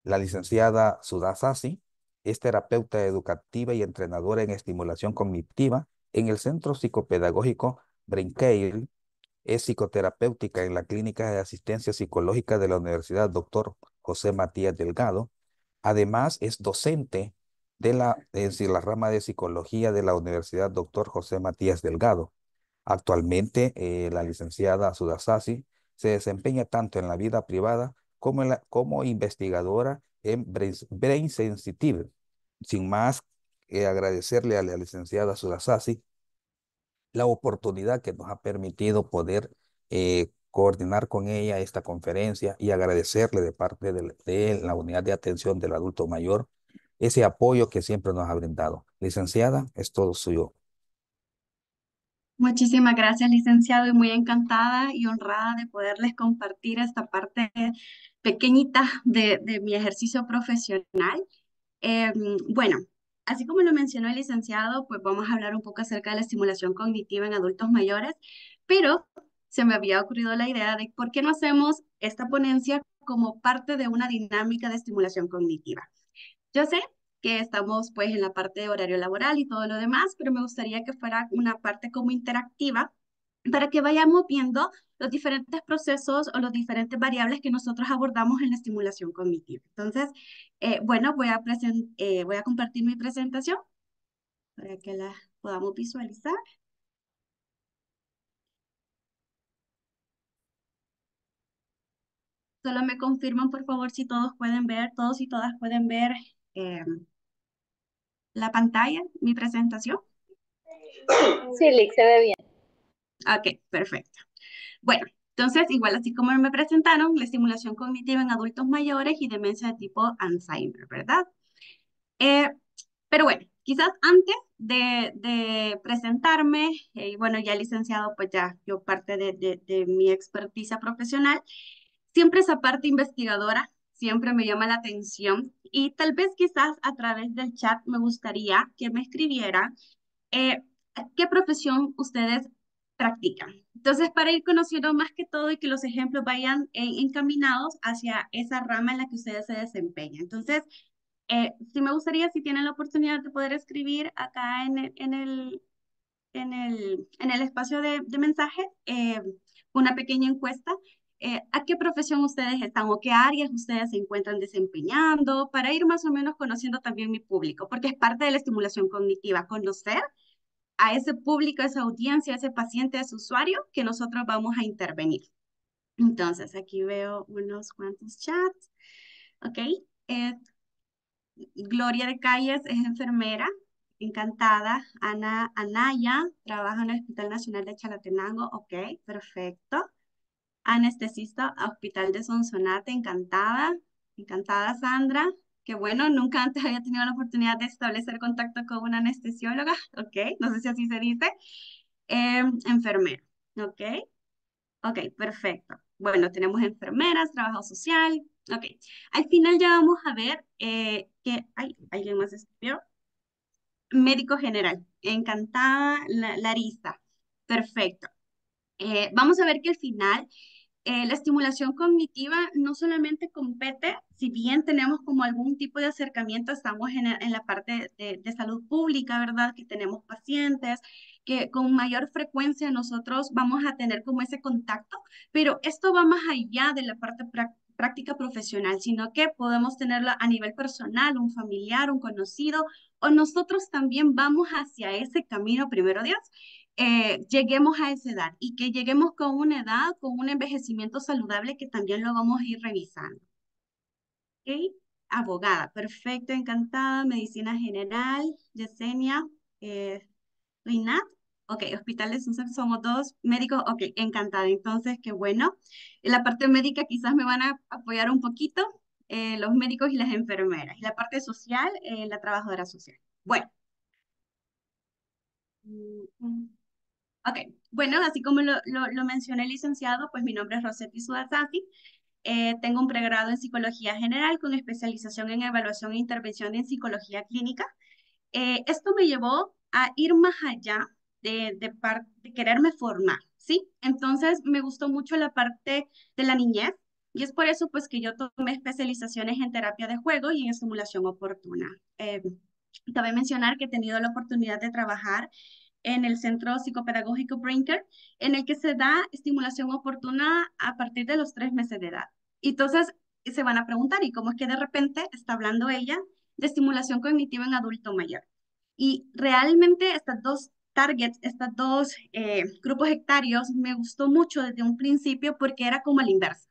La licenciada Sudha Sassi es terapeuta educativa y entrenadora en estimulación cognitiva en el Centro Psicopedagógico Brinqueil. Es psicoterapéutica en la Clínica de Asistencia Psicológica de la Universidad Dr. José Matías Delgado. Además, es docente es decir, la rama de psicología de la Universidad Dr. José Matías Delgado. Actualmente, la licenciada Sudasasi se desempeña tanto en la vida privada como investigadora en Brain Sensitive. Sin más, agradecerle a la licenciada Sudasasi la oportunidad que nos ha permitido poder coordinar con ella esta conferencia y agradecerle de parte de la Unidad de Atención del Adulto Mayor ese apoyo que siempre nos ha brindado. Licenciada, es todo suyo. Muchísimas gracias, licenciado, y muy encantada y honrada de poderles compartir esta parte pequeñita de mi ejercicio profesional. Bueno, así como lo mencionó el licenciado, pues vamos a hablar un poco acerca de la estimulación cognitiva en adultos mayores, pero se me había ocurrido la idea de por qué no hacemos esta ponencia como parte de una dinámica de estimulación cognitiva. Yo sé que estamos pues en la parte de horario laboral y todo lo demás, pero me gustaría que fuera una parte como interactiva para que vayamos viendo los diferentes procesos o los diferentes variables que nosotros abordamos en la estimulación cognitiva. Entonces, bueno, voy a compartir mi presentación para que la podamos visualizar. Solo me confirman, por favor, si todos pueden ver, todos y todas pueden ver eh, la pantalla, mi presentación. Sí, Lick, se ve bien. Ok, perfecto. Bueno, entonces, igual así como me presentaron, la estimulación cognitiva en adultos mayores y demencia de tipo Alzheimer, ¿verdad? Eh, pero bueno, quizás antes de presentarme, y bueno, ya licenciado, pues ya yo parte de mi experticia profesional, siempre esa parte investigadora siempre me llama la atención y tal vez quizás a través del chat me gustaría que me escribieran eh, ¿qué profesión ustedes practican? Entonces, para ir conociendo más que todo y que los ejemplos vayan encaminados hacia esa rama en la que ustedes se desempeñan. Entonces, sí me gustaría, si tienen la oportunidad de poder escribir acá en el espacio de mensajes, una pequeña encuesta. ¿A qué profesión ustedes están o qué áreas ustedes se encuentran desempeñando para ir más o menos conociendo también mi público? Porque es parte de la estimulación cognitiva, conocer a ese público, a esa audiencia, a ese paciente, a ese usuario que nosotros vamos a intervenir. Entonces, aquí veo unos cuantos chats. Ok. Eh, Gloria de Calles es enfermera, encantada. Ana Anaya trabaja en el Hospital Nacional de Chalatenango. Ok, perfecto. Anestesista, Hospital de Sonsonate, encantada. Encantada, Sandra. Qué bueno, nunca antes había tenido la oportunidad de establecer contacto con una anestesióloga. Ok, no sé si así se dice. Enfermera. Ok, ok, perfecto. Bueno, tenemos enfermeras, trabajo social. Ok, al final ya vamos a ver que, ay, alguien más escribió. Médico general. Encantada, Larisa. Perfecto. Vamos a ver que al final la estimulación cognitiva no solamente compete, si bien tenemos como algún tipo de acercamiento, estamos en la parte de salud pública, ¿verdad? Que tenemos pacientes, que con mayor frecuencia nosotros vamos a tener como ese contacto, pero esto va más allá de la parte práctica profesional, sino que podemos tenerla a nivel personal, un familiar, un conocido, o nosotros también vamos hacia ese camino, primero Dios, lleguemos a esa edad y que lleguemos con una edad, con un envejecimiento saludable que también lo vamos a ir revisando. ¿Ok? Abogada, perfecto, encantada. Medicina general, Yesenia, eh, Rinat. Ok, hospitales somos dos médicos. Ok, encantada. Entonces, qué bueno. En la parte médica quizás me van a apoyar un poquito los médicos y las enfermeras. Y la parte social, la trabajadora social. Bueno. Ok, bueno, así como lo mencioné el licenciado, pues mi nombre es Rosetti Sudasati. Tengo un pregrado en Psicología General con especialización en Evaluación e Intervención en Psicología Clínica. Esto me llevó a ir más allá de quererme formar, ¿sí? Entonces me gustó mucho la parte de la niñez, Y es por eso pues que yo tomé especializaciones en terapia de juego y en estimulación oportuna. Cabe mencionar que he tenido la oportunidad de trabajar en el Centro Psicopedagógico Brinker, en el que se da estimulación oportuna a partir de los 3 meses de edad. Entonces, se van a preguntar, ¿y cómo es que de repente está hablando ella de estimulación cognitiva en adulto mayor? Y realmente estas dos targets, estos dos grupos etarios, me gustó mucho desde un principio porque era como el inverso.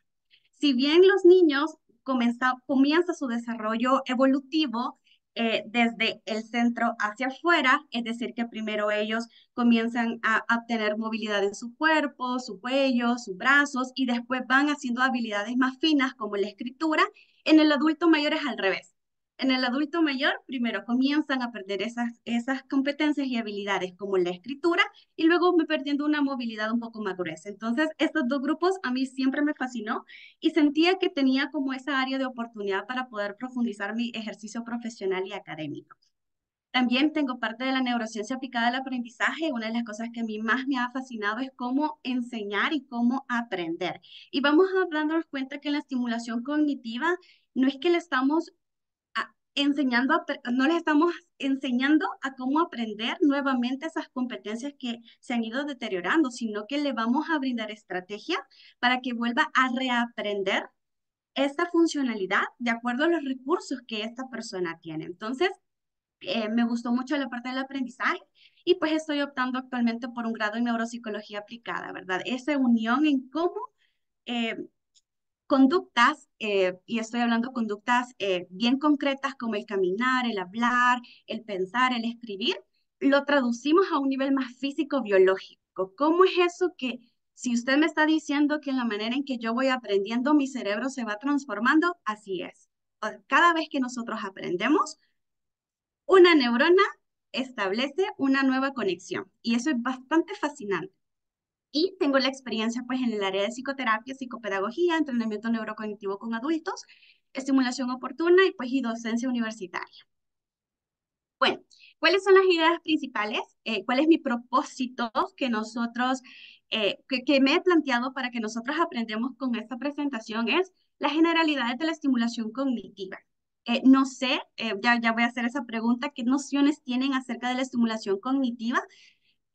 Si bien los niños comienza su desarrollo evolutivo desde el centro hacia afuera, es decir, que primero ellos comienzan a obtener movilidad en su cuerpo, su cuello, sus brazos, y después van haciendo habilidades más finas como la escritura. En el adulto mayor es al revés. En el adulto mayor, primero comienzan a perder esas competencias y habilidades como la escritura y luego me perdiendo una movilidad un poco más gruesa. Entonces, estos dos grupos a mí siempre me fascinó y sentía que tenía como esa área de oportunidad para poder profundizar mi ejercicio profesional y académico. También tengo parte de la neurociencia aplicada al aprendizaje. Una de las cosas que a mí más me ha fascinado es cómo enseñar y cómo aprender. Y vamos dándonos cuenta que en la estimulación cognitiva no es que le estamos no les estamos enseñando a cómo aprender nuevamente esas competencias que se han ido deteriorando, sino que le vamos a brindar estrategia para que vuelva a reaprender esta funcionalidad de acuerdo a los recursos que esta persona tiene. Entonces, me gustó mucho la parte del aprendizaje y pues estoy optando actualmente por un grado en neuropsicología aplicada, ¿verdad? Esa unión en cómo eh, conductas, y estoy hablando conductas bien concretas como el caminar, el hablar, el pensar, el escribir, lo traducimos a un nivel más físico-biológico. ¿Cómo es eso que si usted me está diciendo que en la manera en que yo voy aprendiendo, mi cerebro se va transformando? Así es. Cada vez que nosotros aprendemos, una neurona establece una nueva conexión y eso es bastante fascinante. Y tengo la experiencia pues en el área de psicoterapia, psicopedagogía, entrenamiento neurocognitivo con adultos, estimulación oportuna y pues y docencia universitaria. Bueno, ¿cuáles son las ideas principales? ¿Cuál es mi propósito que nosotros, que me he planteado para que nosotros aprendamos con esta presentación? Es las generalidades de la estimulación cognitiva. No sé, ya voy a hacer esa pregunta, ¿qué nociones tienen acerca de la estimulación cognitiva?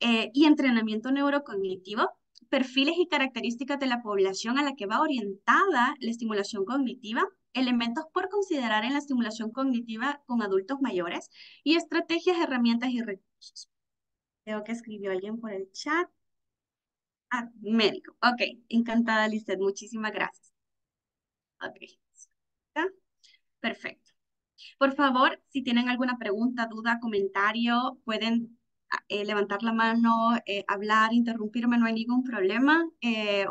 Y entrenamiento neurocognitivo, perfiles y características de la población a la que va orientada la estimulación cognitiva, elementos por considerar en la estimulación cognitiva con adultos mayores y estrategias, herramientas y recursos. Veo que escribió alguien por el chat. Ah, médico. Ok, encantada, Lizeth. Muchísimas gracias. Ok, ¿está? Perfecto. Por favor, si tienen alguna pregunta, duda, comentario, pueden levantar la mano, hablar, interrumpirme, no hay ningún problema,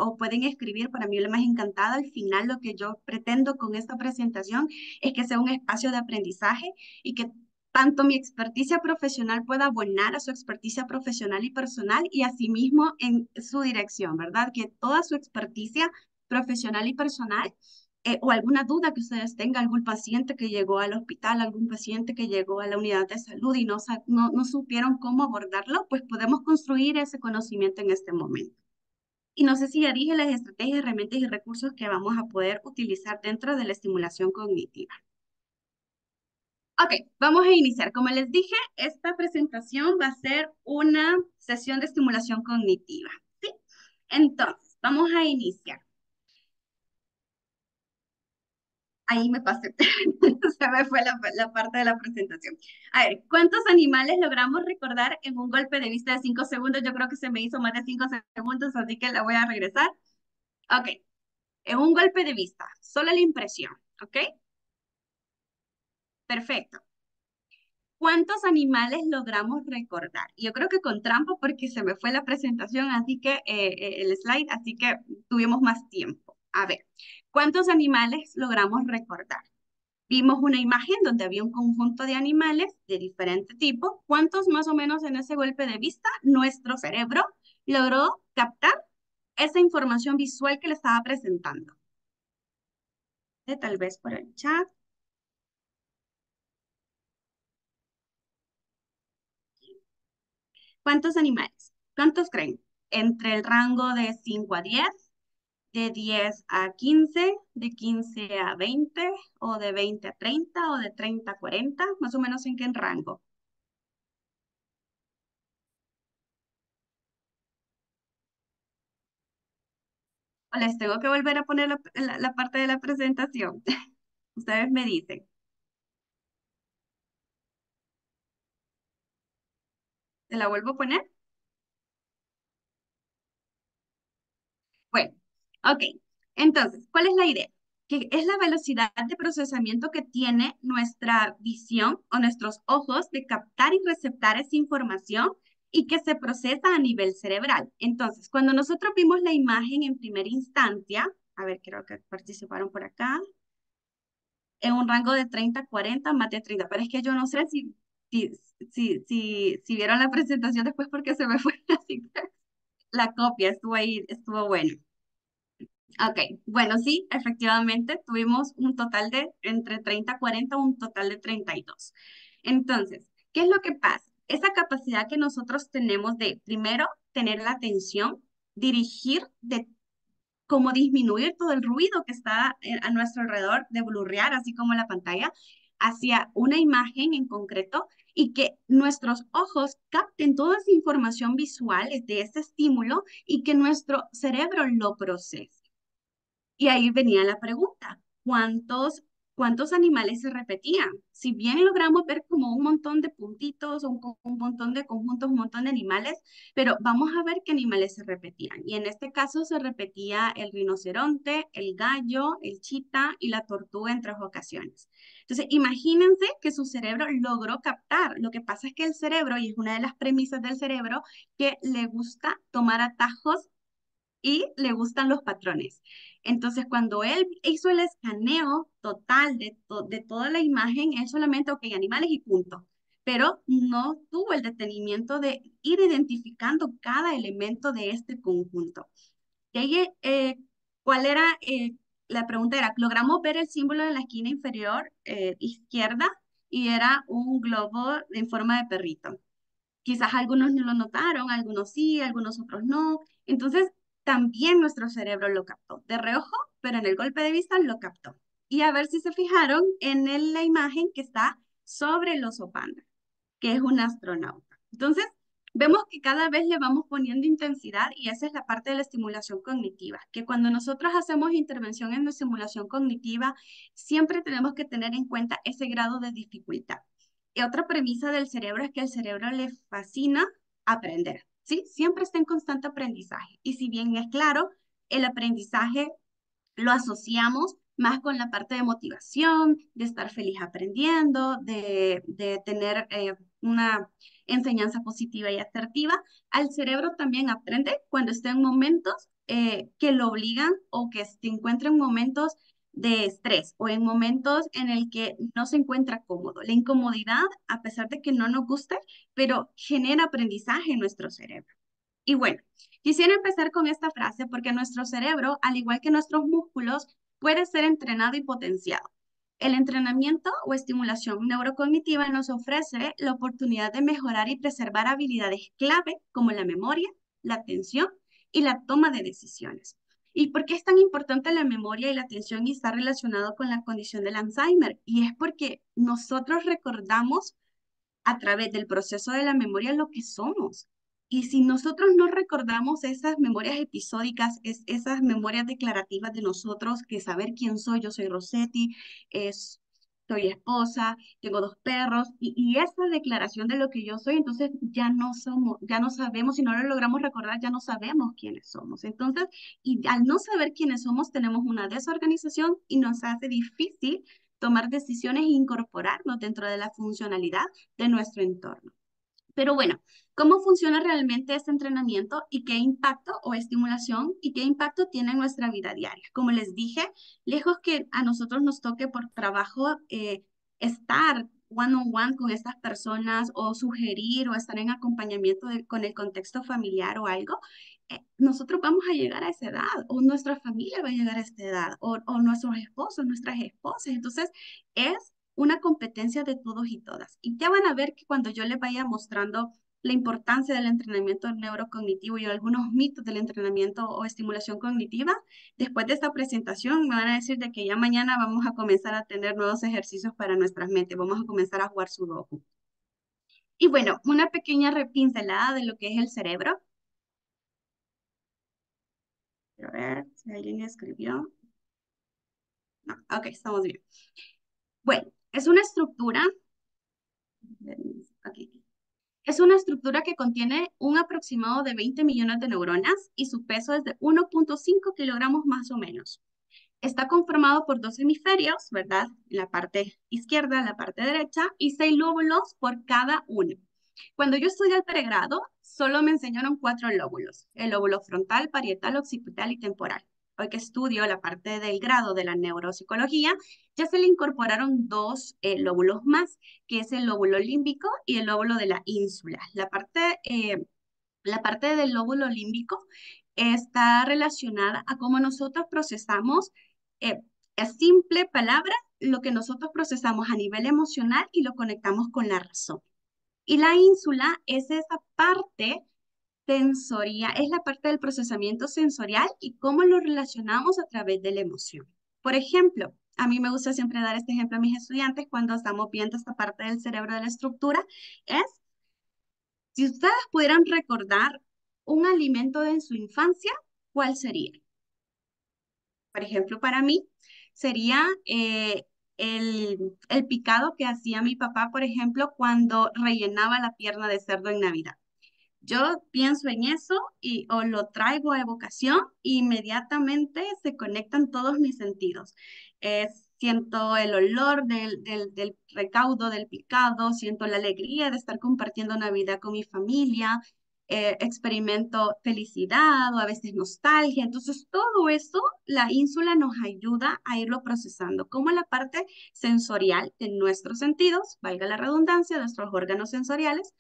o pueden escribir. Para mí lo más encantada. Al final, lo que yo pretendo con esta presentación es que sea un espacio de aprendizaje y que tanto mi experticia profesional pueda abonar a su experticia profesional y personal y asimismo en su dirección, ¿verdad? Que toda su experticia profesional y personal o alguna duda que ustedes tengan, algún paciente que llegó al hospital, algún paciente que llegó a la unidad de salud y no supieron cómo abordarlo, pues podemos construir ese conocimiento en este momento. Y no sé si ya dije las estrategias, herramientas y recursos que vamos a poder utilizar dentro de la estimulación cognitiva. Ok, vamos a iniciar. Como les dije, esta presentación va a ser una sesión de estimulación cognitiva, ¿sí? Entonces, vamos a iniciar. Ahí me pasé, se me fue la parte de la presentación. A ver, ¿cuántos animales logramos recordar en un golpe de vista de 5 segundos? Yo creo que se me hizo más de 5 segundos, así que la voy a regresar. Ok, en un golpe de vista, solo la impresión, ¿ok? Perfecto. ¿Cuántos animales logramos recordar? Yo creo que con trampa porque se me fue la presentación, así que el slide, así que tuvimos más tiempo. A ver, ¿cuántos animales logramos recordar? Vimos una imagen donde había un conjunto de animales de diferente tipo. ¿Cuántos más o menos en ese golpe de vista nuestro cerebro logró captar esa información visual que le estaba presentando? Tal vez por el chat. ¿Cuántos animales? ¿Cuántos creen? Entre el rango de 5 a 10, de 10 a 15, de 15 a 20, o de 20 a 30, o de 30 a 40, más o menos en qué rango. O les tengo que volver a poner la parte de la presentación. Ustedes me dicen. ¿Se la vuelvo a poner? Bueno, ok. Entonces, ¿cuál es la idea? Que es la velocidad de procesamiento que tiene nuestra visión o nuestros ojos de captar y receptar esa información y que se procesa a nivel cerebral. Entonces, cuando nosotros vimos la imagen en primera instancia, a ver, creo que participaron por acá, en un rango de 30 a 40, más de 30, pero es que yo no sé si, si vieron la presentación después porque se me fue, así que la copia estuvo ahí, estuvo bueno. Ok, bueno, sí, efectivamente tuvimos un total de entre 30 a 40, un total de 32. Entonces, ¿qué es lo que pasa? Esa capacidad que nosotros tenemos de, primero, tener la atención, dirigir, de cómo disminuir todo el ruido que está a nuestro alrededor, de blurrear, así como la pantalla, hacia una imagen en concreto y que nuestros ojos capten toda esa información visual de ese estímulo y que nuestro cerebro lo procese. Y ahí venía la pregunta, ¿cuántos animales se repetían? Si bien logramos ver como un montón de puntitos, un montón de conjuntos, un montón de animales, pero vamos a ver qué animales se repetían. Y en este caso se repetía el rinoceronte, el gallo, el chita y la tortuga en 3 ocasiones. Entonces, imagínense que su cerebro logró captar. Lo que pasa es que el cerebro, y es una de las premisas del cerebro, que le gusta tomar atajos y le gustan los patrones. Entonces, cuando él hizo el escaneo total de toda la imagen, él solamente, ok, animales y punto, pero no tuvo el detenimiento de ir identificando cada elemento de este conjunto. Y ahí, ¿cuál era? La pregunta era, logramos ver el símbolo en la esquina inferior izquierda y era un globo en forma de perrito. Quizás algunos no lo notaron, algunos sí, algunos otros no. Entonces, también nuestro cerebro lo captó de reojo, pero en el golpe de vista lo captó. Y a ver si se fijaron en la imagen que está sobre el oso panda, que es un astronauta. Entonces, vemos que cada vez le vamos poniendo intensidad y esa es la parte de la estimulación cognitiva, que cuando nosotros hacemos intervención en la estimulación cognitiva, siempre tenemos que tener en cuenta ese grado de dificultad. Y otra premisa del cerebro es que al cerebro le fascina aprender, ¿sí? Siempre está en constante aprendizaje. Y si bien es claro, el aprendizaje lo asociamos más con la parte de motivación, de estar feliz aprendiendo, de tener una enseñanza positiva y asertiva. Al cerebro también aprende cuando está en momentos que lo obligan o que se encuentra en momentos de estrés o en momentos en el que no se encuentra cómodo. La incomodidad, a pesar de que no nos guste, pero genera aprendizaje en nuestro cerebro. Y bueno, quisiera empezar con esta frase porque nuestro cerebro, al igual que nuestros músculos, puede ser entrenado y potenciado. El entrenamiento o estimulación neurocognitiva nos ofrece la oportunidad de mejorar y preservar habilidades clave como la memoria, la atención y la toma de decisiones. ¿Y por qué es tan importante la memoria y la atención y está relacionado con la condición del Alzheimer? Y es porque nosotros recordamos a través del proceso de la memoria lo que somos. Y si nosotros no recordamos esas memorias episódicas, esas memorias declarativas de nosotros, que saber quién soy, yo soy Rossetti, soy esposa, tengo 2 perros, y esa declaración de lo que yo soy, entonces ya no somos, ya no sabemos, si no lo logramos recordar, ya no sabemos quiénes somos. Entonces, y al no saber quiénes somos, tenemos una desorganización y nos hace difícil tomar decisiones e incorporarnos dentro de la funcionalidad de nuestro entorno. Pero bueno, ¿cómo funciona realmente este entrenamiento y qué impacto o estimulación y qué impacto tiene en nuestra vida diaria? Como les dije, lejos que a nosotros nos toque por trabajo estar one on one con estas personas o sugerir o estar en acompañamiento con el contexto familiar o algo, nosotros vamos a llegar a esa edad o nuestra familia va a llegar a esta edad o nuestros esposos, nuestras esposas. Entonces, es una competencia de todos y todas. Y ya van a ver que cuando yo les vaya mostrando la importancia del entrenamiento neurocognitivo y algunos mitos del entrenamiento o estimulación cognitiva. Después de esta presentación me van a decir de que ya mañana vamos a comenzar a tener nuevos ejercicios para nuestras mentes. Vamos a comenzar a jugar sudoku. Y bueno, una pequeña pincelada de lo que es el cerebro. A ver si alguien escribió. No, ok, estamos bien. Bueno, es una estructura. Aquí. Es una estructura que contiene un aproximado de 20 millones de neuronas y su peso es de 1,5 kilogramos más o menos. Está conformado por dos hemisferios, ¿verdad? En la parte izquierda, en la parte derecha, y 6 lóbulos por cada uno. Cuando yo estudié el pregrado, solo me enseñaron 4 lóbulos: el lóbulo frontal, parietal, occipital y temporal. Hoy que estudio la parte del grado de la neuropsicología, ya se le incorporaron 2 lóbulos más, que es el lóbulo límbico y el lóbulo de la ínsula. La parte del lóbulo límbico está relacionada a cómo nosotros procesamos, eh, a simple palabra, lo que nosotros procesamos a nivel emocional y lo conectamos con la razón. Y la ínsula es esa parte sensorial, es la parte del procesamiento sensorial y cómo lo relacionamos a través de la emoción. Por ejemplo, a mí me gusta siempre dar este ejemplo a mis estudiantes cuando estamos viendo esta parte del cerebro de la estructura, es si ustedes pudieran recordar un alimento en su infancia, ¿cuál sería? Por ejemplo, para mí sería el picado que hacía mi papá, por ejemplo, cuando rellenaba la pierna de cerdo en Navidad. Yo pienso en eso y o lo traigo a evocación, e inmediatamente se conectan todos mis sentidos. Siento el olor del recaudo, del picado, siento la alegría de estar compartiendo Navidad con mi familia, experimento felicidad o a veces nostalgia. Entonces, todo eso, la ínsula nos ayuda a irlo procesando, como la parte sensorial de nuestros sentidos, valga la redundancia, de nuestros órganos sensoriales,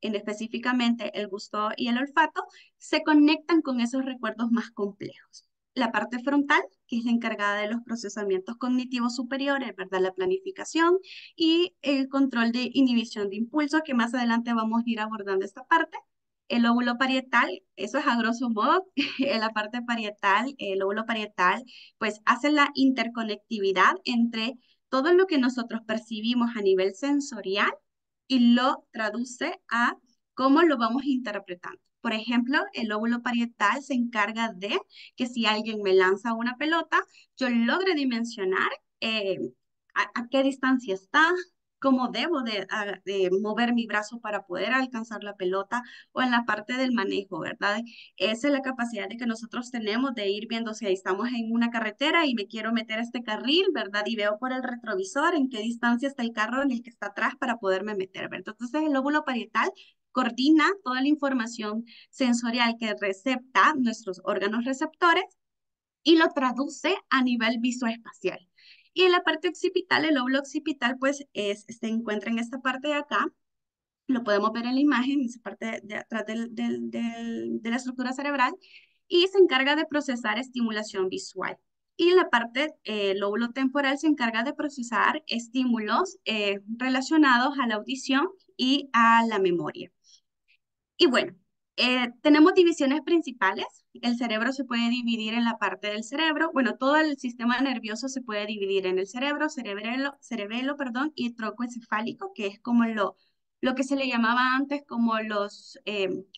en específicamente el gusto y el olfato, se conectan con esos recuerdos más complejos. La parte frontal, que es la encargada de los procesamientos cognitivos superiores, ¿verdad? La planificación y el control de inhibición de impulso, que más adelante vamos a ir abordando esta parte. El lóbulo parietal, eso es a grosso modo, en la parte parietal, el lóbulo parietal, pues hace la interconectividad entre todo lo que nosotros percibimos a nivel sensorial y lo traduce a cómo lo vamos interpretando. Por ejemplo, el lóbulo parietal se encarga de que si alguien me lanza una pelota, yo logre dimensionar a qué distancia está, cómo debo de mover mi brazo para poder alcanzar la pelota, o en la parte del manejo, ¿verdad? Esa es la capacidad de que nosotros tenemos de ir viendo si ahí estamos en una carretera y me quiero meter a este carril, ¿verdad? Y veo por el retrovisor en qué distancia está el carro en el que está atrás para poderme meter, ¿verdad? Entonces el lóbulo parietal coordina toda la información sensorial que recepta nuestros órganos receptores y lo traduce a nivel visoespacial. Y en la parte occipital, el lóbulo occipital, pues se encuentra en esta parte de acá. Lo podemos ver en la imagen, en esa parte de atrás de la estructura cerebral, y se encarga de procesar estimulación visual. Y la parte lóbulo temporal se encarga de procesar estímulos relacionados a la audición y a la memoria. Y bueno, tenemos divisiones principales. El cerebro se puede dividir en la parte del cerebro. Bueno, todo el sistema nervioso se puede dividir en el cerebelo, perdón, y tronco encefálico, que es como lo que se le llamaba antes como los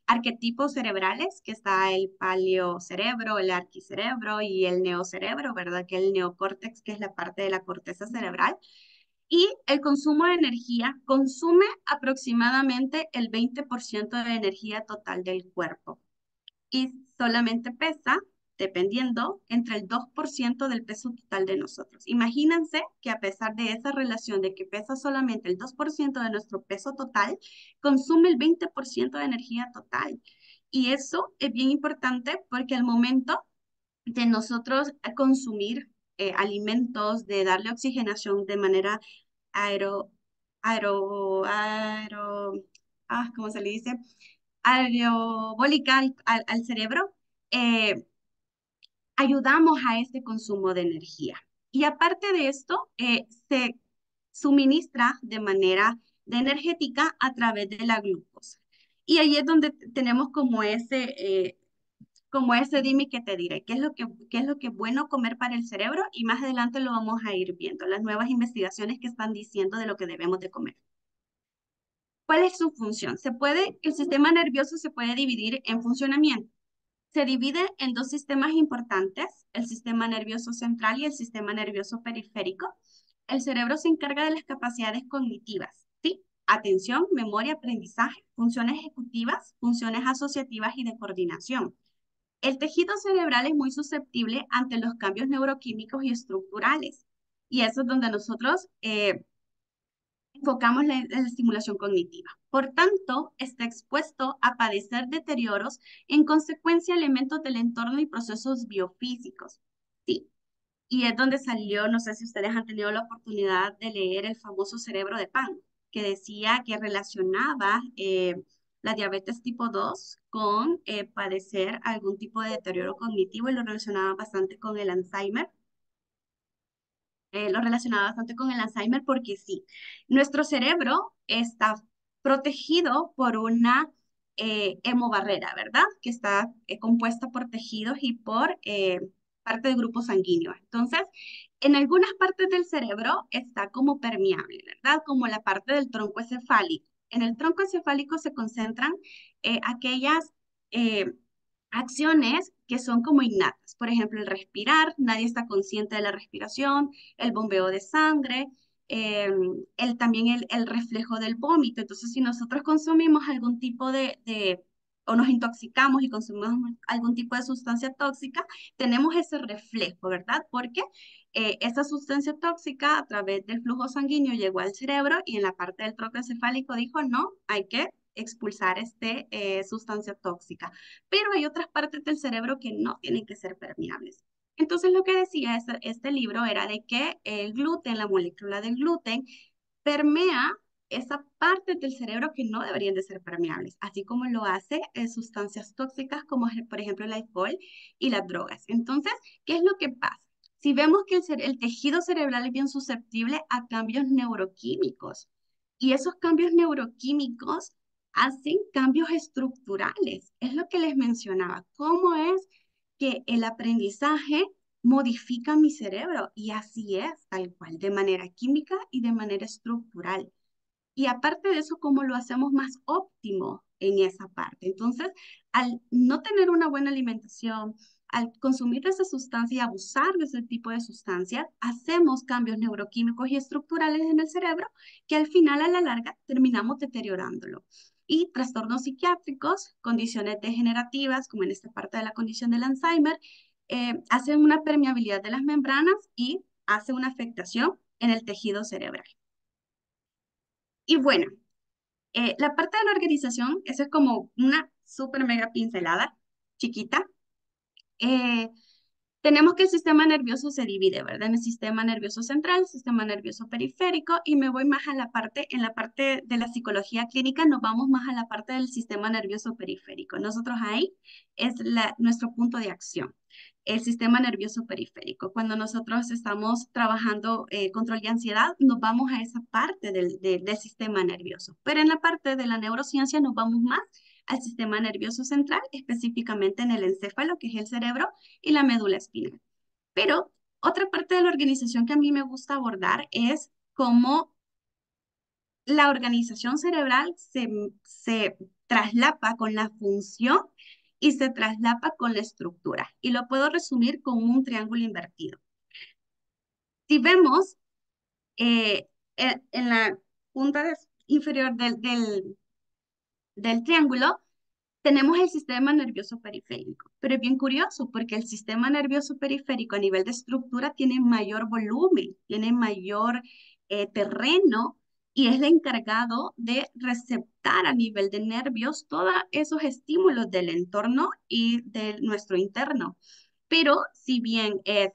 arquetipos cerebrales, que está el paleocerebro, el arquicerebro y el neocerebro, ¿verdad? Que el neocórtex, que es la parte de la corteza cerebral. Y el consumo de energía consume aproximadamente el 20% de energía total del cuerpo y solamente pesa, dependiendo, entre el 2% del peso total de nosotros. Imagínense que a pesar de esa relación de que pesa solamente el 2% de nuestro peso total, consume el 20% de energía total. Y eso es bien importante porque al momento de nosotros consumir alimentos, de darle oxigenación de manera aero, ¿cómo se le dice? Aerobólica al cerebro, eh, ayudamos a este consumo de energía. Y aparte de esto, se suministra de manera energética a través de la glucosa. Y ahí es donde tenemos como ese dime que te diré, qué es lo que es bueno comer para el cerebro y más adelante lo vamos a ir viendo, las nuevas investigaciones que están diciendo de lo que debemos de comer. ¿Cuál es su función? El sistema nervioso se puede dividir en funcionamiento. Se divide en dos sistemas importantes, el sistema nervioso central y el sistema nervioso periférico. El cerebro se encarga de las capacidades cognitivas, ¿sí? Atención, memoria, aprendizaje, funciones ejecutivas, funciones asociativas y de coordinación. El tejido cerebral es muy susceptible ante los cambios neuroquímicos y estructurales. Y eso es donde nosotros enfocamos la estimulación cognitiva. Por tanto, está expuesto a padecer deterioros en consecuencia de elementos del entorno y procesos biofísicos. Sí, y es donde salió, no sé si ustedes han tenido la oportunidad de leer el famoso cerebro de pan, que decía que relacionaba la diabetes tipo 2 con padecer algún tipo de deterioro cognitivo y lo relacionaba bastante con el Alzheimer. Lo relacionaba bastante con el Alzheimer porque sí, nuestro cerebro está protegido por una hemobarrera, ¿verdad? Que está compuesta por tejidos y por parte del grupo sanguíneo. Entonces, en algunas partes del cerebro está como permeable, ¿verdad? Como la parte del tronco encefálico. En el tronco encefálico se concentran aquellas eh, acciones que son como innatas. Por ejemplo, el respirar, nadie está consciente de la respiración, el bombeo de sangre, también el reflejo del vómito. Entonces, si nosotros consumimos algún tipo o nos intoxicamos y consumimos algún tipo de sustancia tóxica, tenemos ese reflejo, ¿verdad? Porque esa sustancia tóxica a través del flujo sanguíneo llegó al cerebro y en la parte del tronco encefálico dijo, no, hay que expulsar esta sustancia tóxica. Pero hay otras partes del cerebro que no tienen que ser permeables. Entonces lo que decía este libro era de que el gluten, la molécula del gluten, permea esa parte del cerebro que no deberían de ser permeables, así como lo hace sustancias tóxicas como por ejemplo el alcohol y las drogas. Entonces, ¿qué es lo que pasa? Si vemos que el tejido cerebral es bien susceptible a cambios neuroquímicos y esos cambios neuroquímicos hacen cambios estructurales. Es lo que les mencionaba. ¿Cómo es que el aprendizaje modifica mi cerebro? Y así es, tal cual, de manera química y de manera estructural. Y aparte de eso, ¿cómo lo hacemos más óptimo en esa parte? Entonces, al no tener una buena alimentación, al consumir esa sustancia y abusar de ese tipo de sustancias, hacemos cambios neuroquímicos y estructurales en el cerebro que al final, a la larga, terminamos deteriorándolo. Y trastornos psiquiátricos, condiciones degenerativas, como en esta parte de la condición del Alzheimer, hacen una permeabilidad de las membranas y hace una afectación en el tejido cerebral. Y bueno, la parte de la organización, esa es como una súper mega pincelada, chiquita. Eh, Tenemos que el sistema nervioso se divide, ¿verdad? En el sistema nervioso central, sistema nervioso periférico, y me voy más a en la parte de la psicología clínica, nos vamos más a la parte del sistema nervioso periférico. Nosotros ahí es nuestro punto de acción, el sistema nervioso periférico. Cuando nosotros estamos trabajando control de ansiedad, nos vamos a esa parte del sistema nervioso. Pero en la parte de la neurociencia nos vamos más al sistema nervioso central, específicamente en el encéfalo, que es el cerebro, y la médula espinal. Pero otra parte de la organización que a mí me gusta abordar es cómo la organización cerebral se traslapa con la función y se traslapa con la estructura. Y lo puedo resumir con un triángulo invertido. Si vemos en la punta inferior del triángulo, tenemos el sistema nervioso periférico, pero es bien curioso porque el sistema nervioso periférico a nivel de estructura tiene mayor volumen, tiene mayor terreno y es el encargado de receptar a nivel de nervios todos esos estímulos del entorno y de nuestro interno. Pero si bien eh,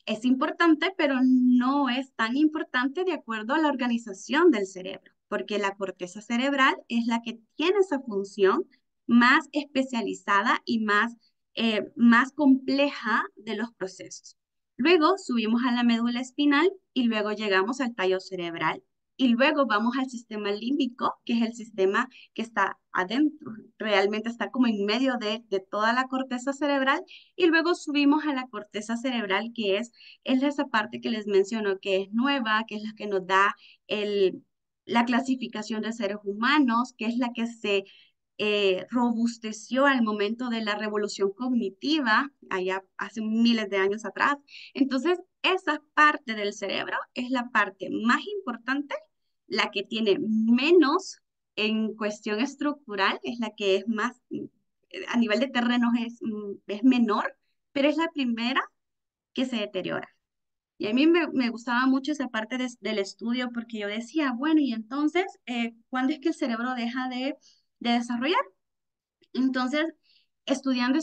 es importante, pero no es tan importante de acuerdo a la organización del cerebro, porque la corteza cerebral es la que tiene esa función más especializada y más compleja de los procesos. Luego subimos a la médula espinal y luego llegamos al tallo cerebral. Y luego vamos al sistema límbico, que es el sistema que está adentro, realmente está como en medio de toda la corteza cerebral. Y luego subimos a la corteza cerebral, que es esa parte que les menciono, que es nueva, que es la que nos da la clasificación de seres humanos, que es la que se robusteció al momento de la revolución cognitiva, allá hace miles de años atrás. Entonces, esa parte del cerebro es la parte más importante, la que tiene menos en cuestión estructural, es la que es más, a nivel de terrenos es menor, pero es la primera que se deteriora. Y a mí me gustaba mucho esa parte del estudio porque yo decía, bueno, y entonces, ¿cuándo es que el cerebro deja de desarrollar? Entonces, estudiando,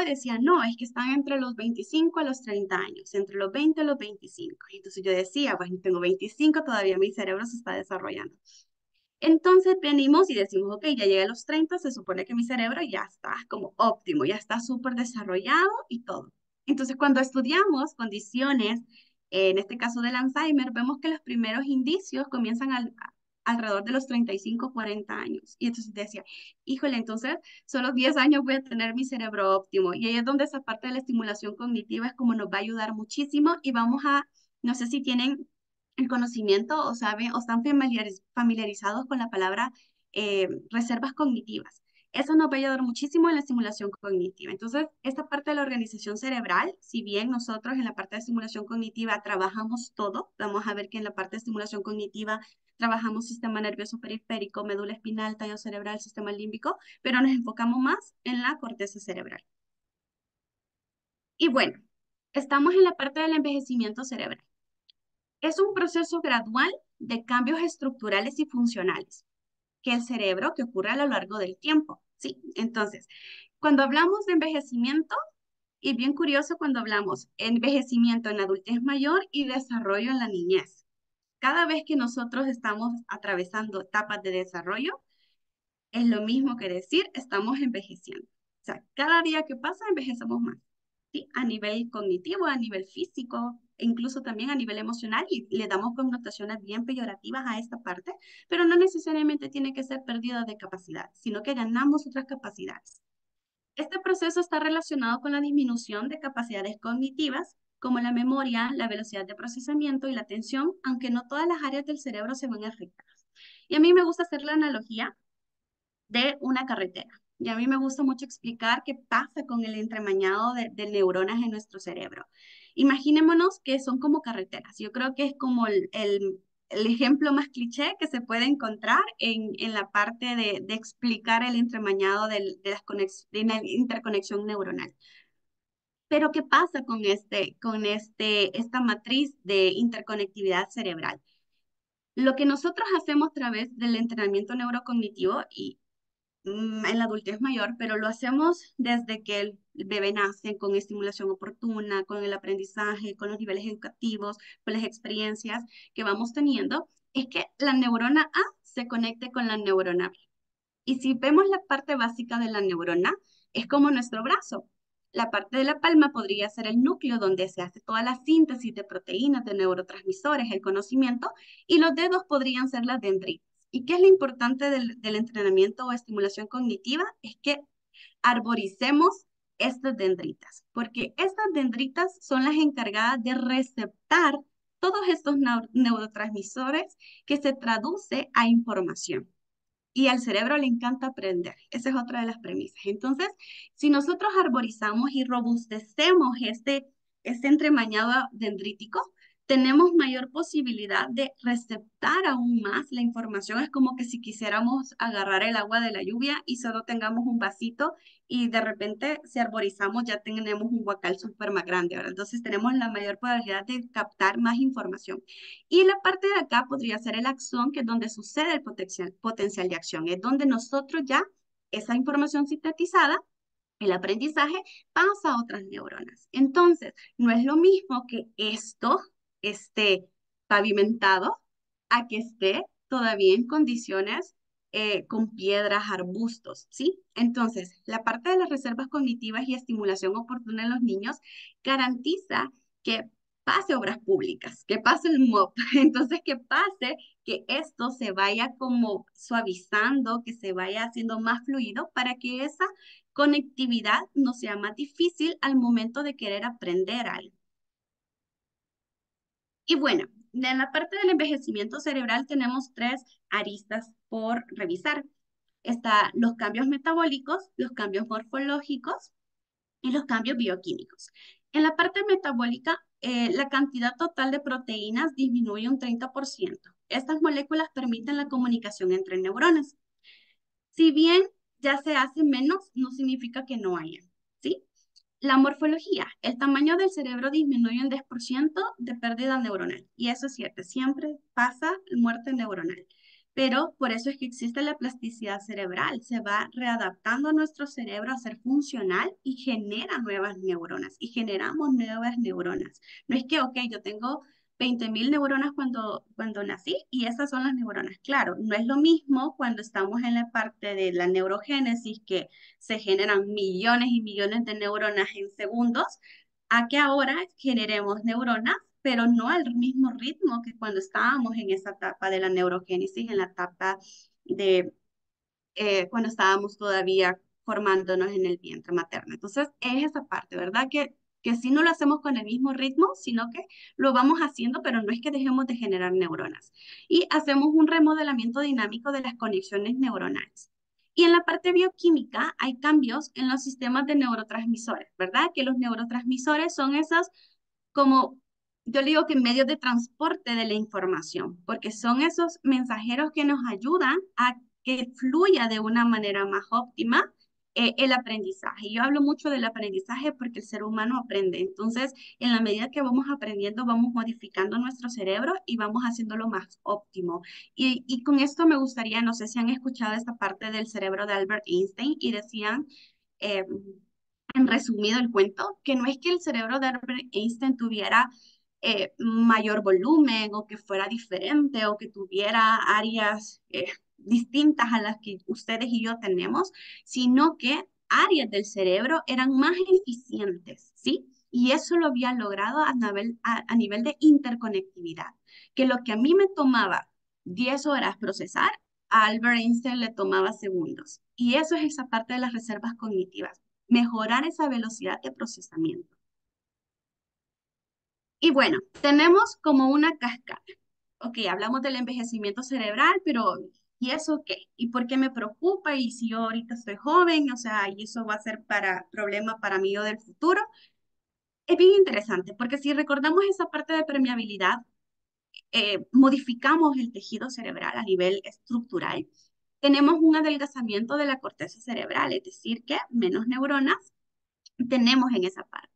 decía, no, es que están entre los 25 a los 30 años, entre los 20 a los 25. Y entonces yo decía, bueno, tengo 25, todavía mi cerebro se está desarrollando. Entonces venimos y decimos, ok, ya llegué a los 30, se supone que mi cerebro ya está como óptimo, ya está súper desarrollado y todo. Entonces cuando estudiamos condiciones, en este caso del Alzheimer, vemos que los primeros indicios comienzan alrededor de los 35, 40 años. Y entonces decía, híjole, entonces solo 10 años voy a tener mi cerebro óptimo. Y ahí es donde esa parte de la estimulación cognitiva es como nos va a ayudar muchísimo y vamos a, no sé si tienen el conocimiento o saben o están familiarizados con la palabra reservas cognitivas. Eso nos va a ayudar muchísimo en la estimulación cognitiva. Entonces, esta parte de la organización cerebral, si bien nosotros en la parte de estimulación cognitiva trabajamos todo, vamos a ver que en la parte de estimulación cognitiva trabajamos sistema nervioso periférico, médula espinal, tallo cerebral, sistema límbico, pero nos enfocamos más en la corteza cerebral. Y bueno, estamos en la parte del envejecimiento cerebral. Es un proceso gradual de cambios estructurales y funcionales que el cerebro que ocurre a lo largo del tiempo, ¿sí? Entonces, cuando hablamos de envejecimiento, y bien curioso cuando hablamos envejecimiento en la adultez mayor y desarrollo en la niñez. Cada vez que nosotros estamos atravesando etapas de desarrollo, es lo mismo que decir estamos envejeciendo. O sea, cada día que pasa envejecemos más. ¿Sí? A nivel cognitivo, a nivel físico, e incluso también a nivel emocional, y le damos connotaciones bien peyorativas a esta parte, pero no necesariamente tiene que ser pérdida de capacidad, sino que ganamos otras capacidades. Este proceso está relacionado con la disminución de capacidades cognitivas, como la memoria, la velocidad de procesamiento y la atención, aunque no todas las áreas del cerebro se ven afectadas. Y a mí me gusta hacer la analogía de una carretera. Y a mí me gusta mucho explicar qué pasa con el entremañado de neuronas en nuestro cerebro. Imaginémonos que son como carreteras. Yo creo que es como el ejemplo más cliché que se puede encontrar en la parte de explicar el entremañado de la interconexión neuronal. Pero ¿qué pasa con esta matriz de interconectividad cerebral? Lo que nosotros hacemos a través del entrenamiento neurocognitivo y en la adultez mayor, pero lo hacemos desde que el bebé nace con estimulación oportuna, con el aprendizaje, con los niveles educativos, con las experiencias que vamos teniendo, es que la neurona A se conecte con la neurona B. Y si vemos la parte básica de la neurona, es como nuestro brazo. La parte de la palma podría ser el núcleo donde se hace toda la síntesis de proteínas, de neurotransmisores, el conocimiento, y los dedos podrían ser las dendritas. ¿Y qué es lo importante del entrenamiento o estimulación cognitiva? Es que arboricemos estas dendritas, porque estas dendritas son las encargadas de receptar todos estos neurotransmisores que se traduce a información. Y al cerebro le encanta aprender. Esa es otra de las premisas. Entonces, si nosotros arborizamos y robustecemos este entremañado dendrítico, tenemos mayor posibilidad de receptar aún más la información. Es como que si quisiéramos agarrar el agua de la lluvia y solo tengamos un vasito y de repente si arborizamos ya tenemos un huacal súper más grande, ¿verdad? Entonces tenemos la mayor probabilidad de captar más información. Y la parte de acá podría ser el axón, que es donde sucede el potencial de acción. Es donde nosotros ya, esa información sintetizada, el aprendizaje, pasa a otras neuronas. Entonces, no es lo mismo que esto esté pavimentado a que esté todavía en condiciones con piedras, arbustos, ¿sí? Entonces, la parte de las reservas cognitivas y estimulación oportuna en los niños garantiza que pase obras públicas, que pase el MOP. Entonces, que pase que esto se vaya como suavizando, que se vaya haciendo más fluido para que esa conectividad no sea más difícil al momento de querer aprender algo. Y bueno, en la parte del envejecimiento cerebral tenemos tres aristas por revisar. Está los cambios metabólicos, los cambios morfológicos y los cambios bioquímicos. En la parte metabólica, la cantidad total de proteínas disminuye un 30%. Estas moléculas permiten la comunicación entre neuronas. Si bien ya se hace menos, no significa que no haya, ¿sí? La morfología, el tamaño del cerebro disminuye un 10% de pérdida neuronal. Y eso es cierto, siempre pasa muerte neuronal. Pero por eso es que existe la plasticidad cerebral. Se va readaptando a nuestro cerebro a ser funcional y genera nuevas neuronas. Y generamos nuevas neuronas. No es que, ok, yo tengo 20.000 neuronas cuando nací y esas son las neuronas. Claro, no es lo mismo cuando estamos en la parte de la neurogénesis que se generan millones y millones de neuronas en segundos, a que ahora generemos neuronas, pero no al mismo ritmo que cuando estábamos en esa etapa de la neurogénesis, en la etapa de cuando estábamos todavía formándonos en el vientre materno. Entonces, es esa parte, ¿verdad? Que sí no lo hacemos con el mismo ritmo, sino que lo vamos haciendo, pero no es que dejemos de generar neuronas. Y hacemos un remodelamiento dinámico de las conexiones neuronales. Y en la parte bioquímica hay cambios en los sistemas de neurotransmisores, ¿verdad? Que los neurotransmisores son esos como, yo le digo que medios de transporte de la información, porque son esos mensajeros que nos ayudan a que fluya de una manera más óptima el aprendizaje. Yo hablo mucho del aprendizaje porque el ser humano aprende. Entonces, en la medida que vamos aprendiendo, vamos modificando nuestro cerebro y vamos haciéndolo más óptimo. Y con esto me gustaría, no sé si han escuchado esta parte del cerebro de Albert Einstein y decían, eh, en resumido el cuento, que no es que el cerebro de Albert Einstein tuviera mayor volumen o que fuera diferente o que tuviera áreas distintas a las que ustedes y yo tenemos, sino que áreas del cerebro eran más eficientes, ¿sí? Y eso lo había logrado a nivel de interconectividad, que lo que a mí me tomaba 10 horas procesar, a Albert Einstein le tomaba segundos. Y eso es esa parte de las reservas cognitivas, mejorar esa velocidad de procesamiento. Y bueno, tenemos como una cascada. Ok, hablamos del envejecimiento cerebral, pero ¿y eso qué? ¿Y por qué me preocupa? ¿Y si yo ahorita estoy joven? O sea, ¿y eso va a ser problema para mí o del futuro? Es bien interesante, porque si recordamos esa parte de permeabilidad, modificamos el tejido cerebral a nivel estructural, tenemos un adelgazamiento de la corteza cerebral, es decir, que menos neuronas tenemos en esa parte.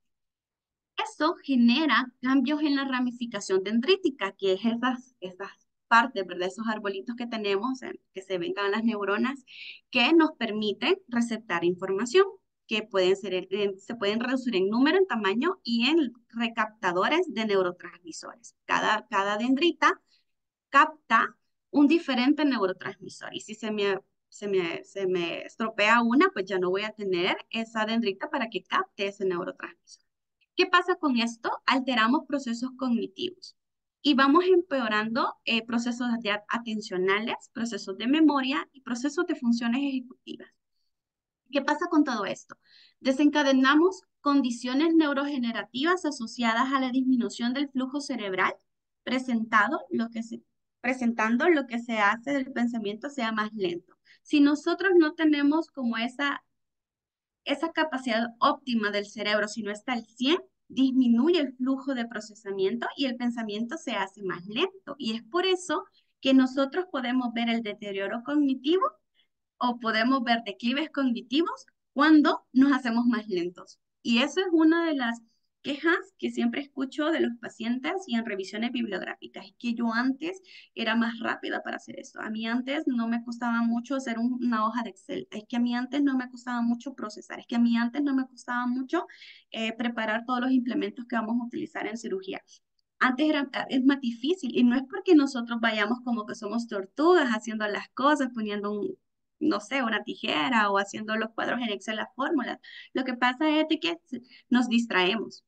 Eso genera cambios en la ramificación dendrítica, que es esas partes, ¿verdad? Esos arbolitos que tenemos, que se ven en las neuronas, que nos permiten receptar información, que pueden ser, se pueden reducir en número, en tamaño y en recaptadores de neurotransmisores. Cada dendrita capta un diferente neurotransmisor. Y si se me estropea una, pues ya no voy a tener esa dendrita para que capte ese neurotransmisor. ¿Qué pasa con esto? Alteramos procesos cognitivos y vamos empeorando procesos atencionales, procesos de memoria y procesos de funciones ejecutivas. ¿Qué pasa con todo esto? Desencadenamos condiciones neurogenerativas asociadas a la disminución del flujo cerebral, presentado lo que se, presentando lo que se hace del pensamiento sea más lento. Si nosotros no tenemos como esa capacidad óptima del cerebro, si no está al 100, disminuye el flujo de procesamiento y el pensamiento se hace más lento. Y es por eso que nosotros podemos ver el deterioro cognitivo o podemos ver declives cognitivos cuando nos hacemos más lentos. Y eso es una de las quejas que siempre escucho de los pacientes y en revisiones bibliográficas, es que yo antes era más rápida para hacer esto. A mí antes no me costaba mucho hacer una hoja de Excel, es que a mí antes no me costaba mucho procesar, es que a mí antes no me costaba mucho preparar todos los implementos que vamos a utilizar en cirugía. Antes es más difícil y no es porque nosotros vayamos como que somos tortugas haciendo las cosas, poniendo no sé, una tijera o haciendo los cuadros en Excel, las fórmulas. Lo que pasa es de que nos distraemos.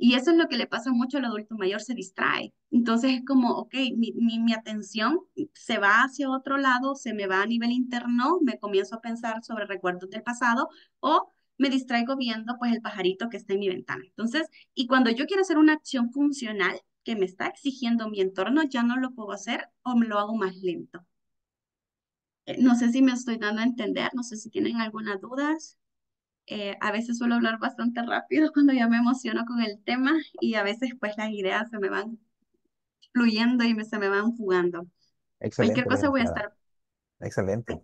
Y eso es lo que le pasa mucho al adulto mayor, se distrae. Entonces es como, ok, mi atención se va hacia otro lado, se me va a nivel interno, me comienzo a pensar sobre recuerdos del pasado o me distraigo viendo pues el pajarito que está en mi ventana. Entonces, y cuando yo quiero hacer una acción funcional que me está exigiendo mi entorno, ya no lo puedo hacer o me lo hago más lento. No sé si me estoy dando a entender, no sé si tienen algunas dudas. A veces suelo hablar bastante rápido cuando ya me emociono con el tema y a veces pues las ideas se me van fluyendo y se me van fugando. Cualquier Excelente, cosa voy a licenciada. estar, Excelente.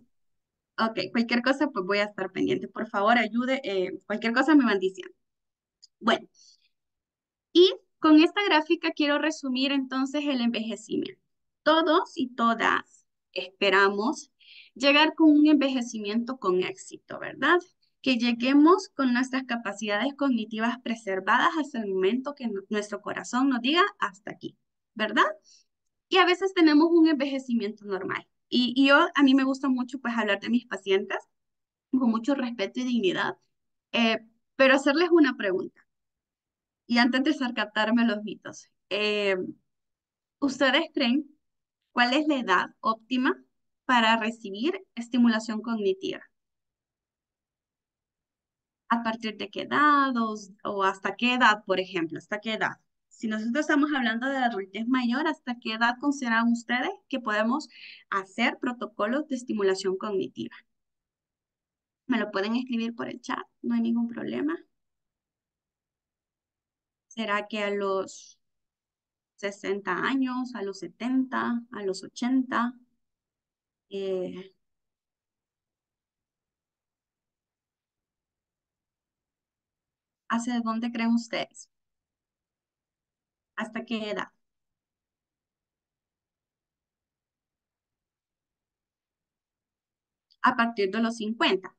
ok, cualquier cosa pues voy a estar pendiente. Por favor, ayude, cualquier cosa me van diciendo. Bueno, y con esta gráfica quiero resumir entonces el envejecimiento. Todos y todas esperamos llegar con un envejecimiento con éxito, ¿verdad? Que lleguemos con nuestras capacidades cognitivas preservadas hasta el momento que nuestro corazón nos diga hasta aquí, ¿verdad? Y a veces tenemos un envejecimiento normal. Y a mí me gusta mucho pues hablar de mis pacientes con mucho respeto y dignidad, eh, pero hacerles una pregunta. Y antes de sacarme los mitos, ¿ustedes creen cuál es la edad óptima para recibir estimulación cognitiva? ¿A partir de qué edad o hasta qué edad, por ejemplo? ¿Hasta qué edad? Si nosotros estamos hablando de la adultez mayor, ¿hasta qué edad consideran ustedes que podemos hacer protocolos de estimulación cognitiva? Me lo pueden escribir por el chat, no hay ningún problema. ¿Será que a los 60 años, a los 70, a los 80? Eh, ¿Hacia dónde creen ustedes? ¿Hasta qué edad? A partir de los 50,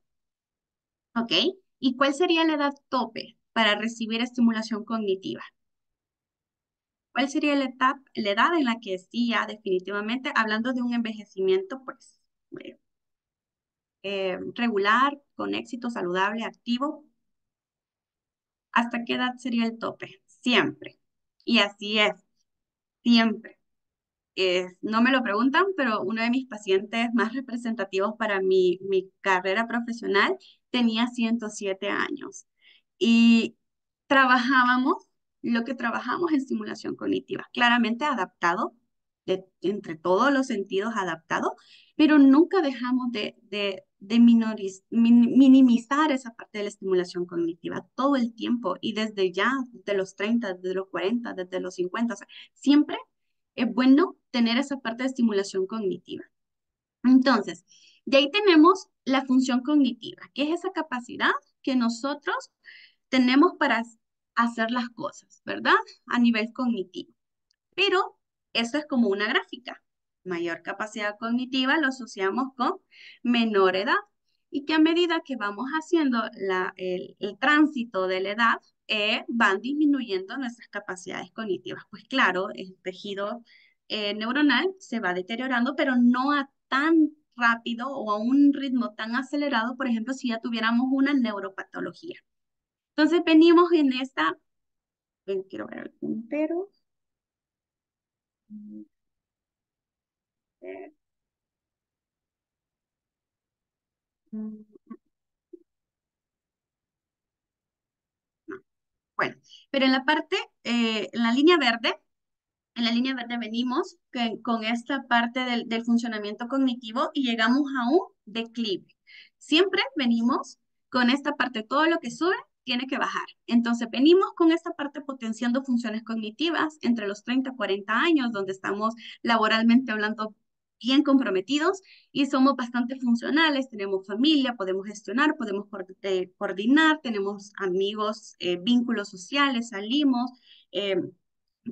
¿ok? ¿Y cuál sería la edad tope para recibir estimulación cognitiva? ¿Cuál sería la edad en la que sí, ya definitivamente, hablando de un envejecimiento, pues, regular, con éxito, saludable, activo? ¿Hasta qué edad sería el tope? Siempre. Y así es, siempre. No me lo preguntan, pero uno de mis pacientes más representativos para mi carrera profesional tenía 107 años y trabajábamos lo que trabajamos en simulación cognitiva, claramente adaptado, entre todos los sentidos adaptado, pero nunca dejamos de minimizar esa parte de la estimulación cognitiva todo el tiempo y desde ya, desde los 30, desde los 40, desde los 50, o sea, siempre es bueno tener esa parte de estimulación cognitiva. Entonces, de ahí tenemos la función cognitiva, que es esa capacidad que nosotros tenemos para hacer las cosas, ¿verdad? A nivel cognitivo. Pero eso es como una gráfica. Mayor capacidad cognitiva lo asociamos con menor edad y que a medida que vamos haciendo el tránsito de la edad, van disminuyendo nuestras capacidades cognitivas. Pues claro, el tejido neuronal se va deteriorando, pero no a tan rápido o a un ritmo tan acelerado, por ejemplo, si ya tuviéramos una neuropatología. Entonces venimos en esta, quiero ver el puntero. Eh, mm, no. Bueno, pero en la parte, en la línea verde venimos con esta parte del funcionamiento cognitivo y llegamos a un declive. Siempre venimos con esta parte, todo lo que sube tiene que bajar. Entonces venimos con esta parte potenciando funciones cognitivas entre los 30 y 40 años, donde estamos laboralmente hablando bien comprometidos y somos bastante funcionales, tenemos familia, podemos gestionar, podemos coordinar, tenemos amigos, vínculos sociales, salimos. eh,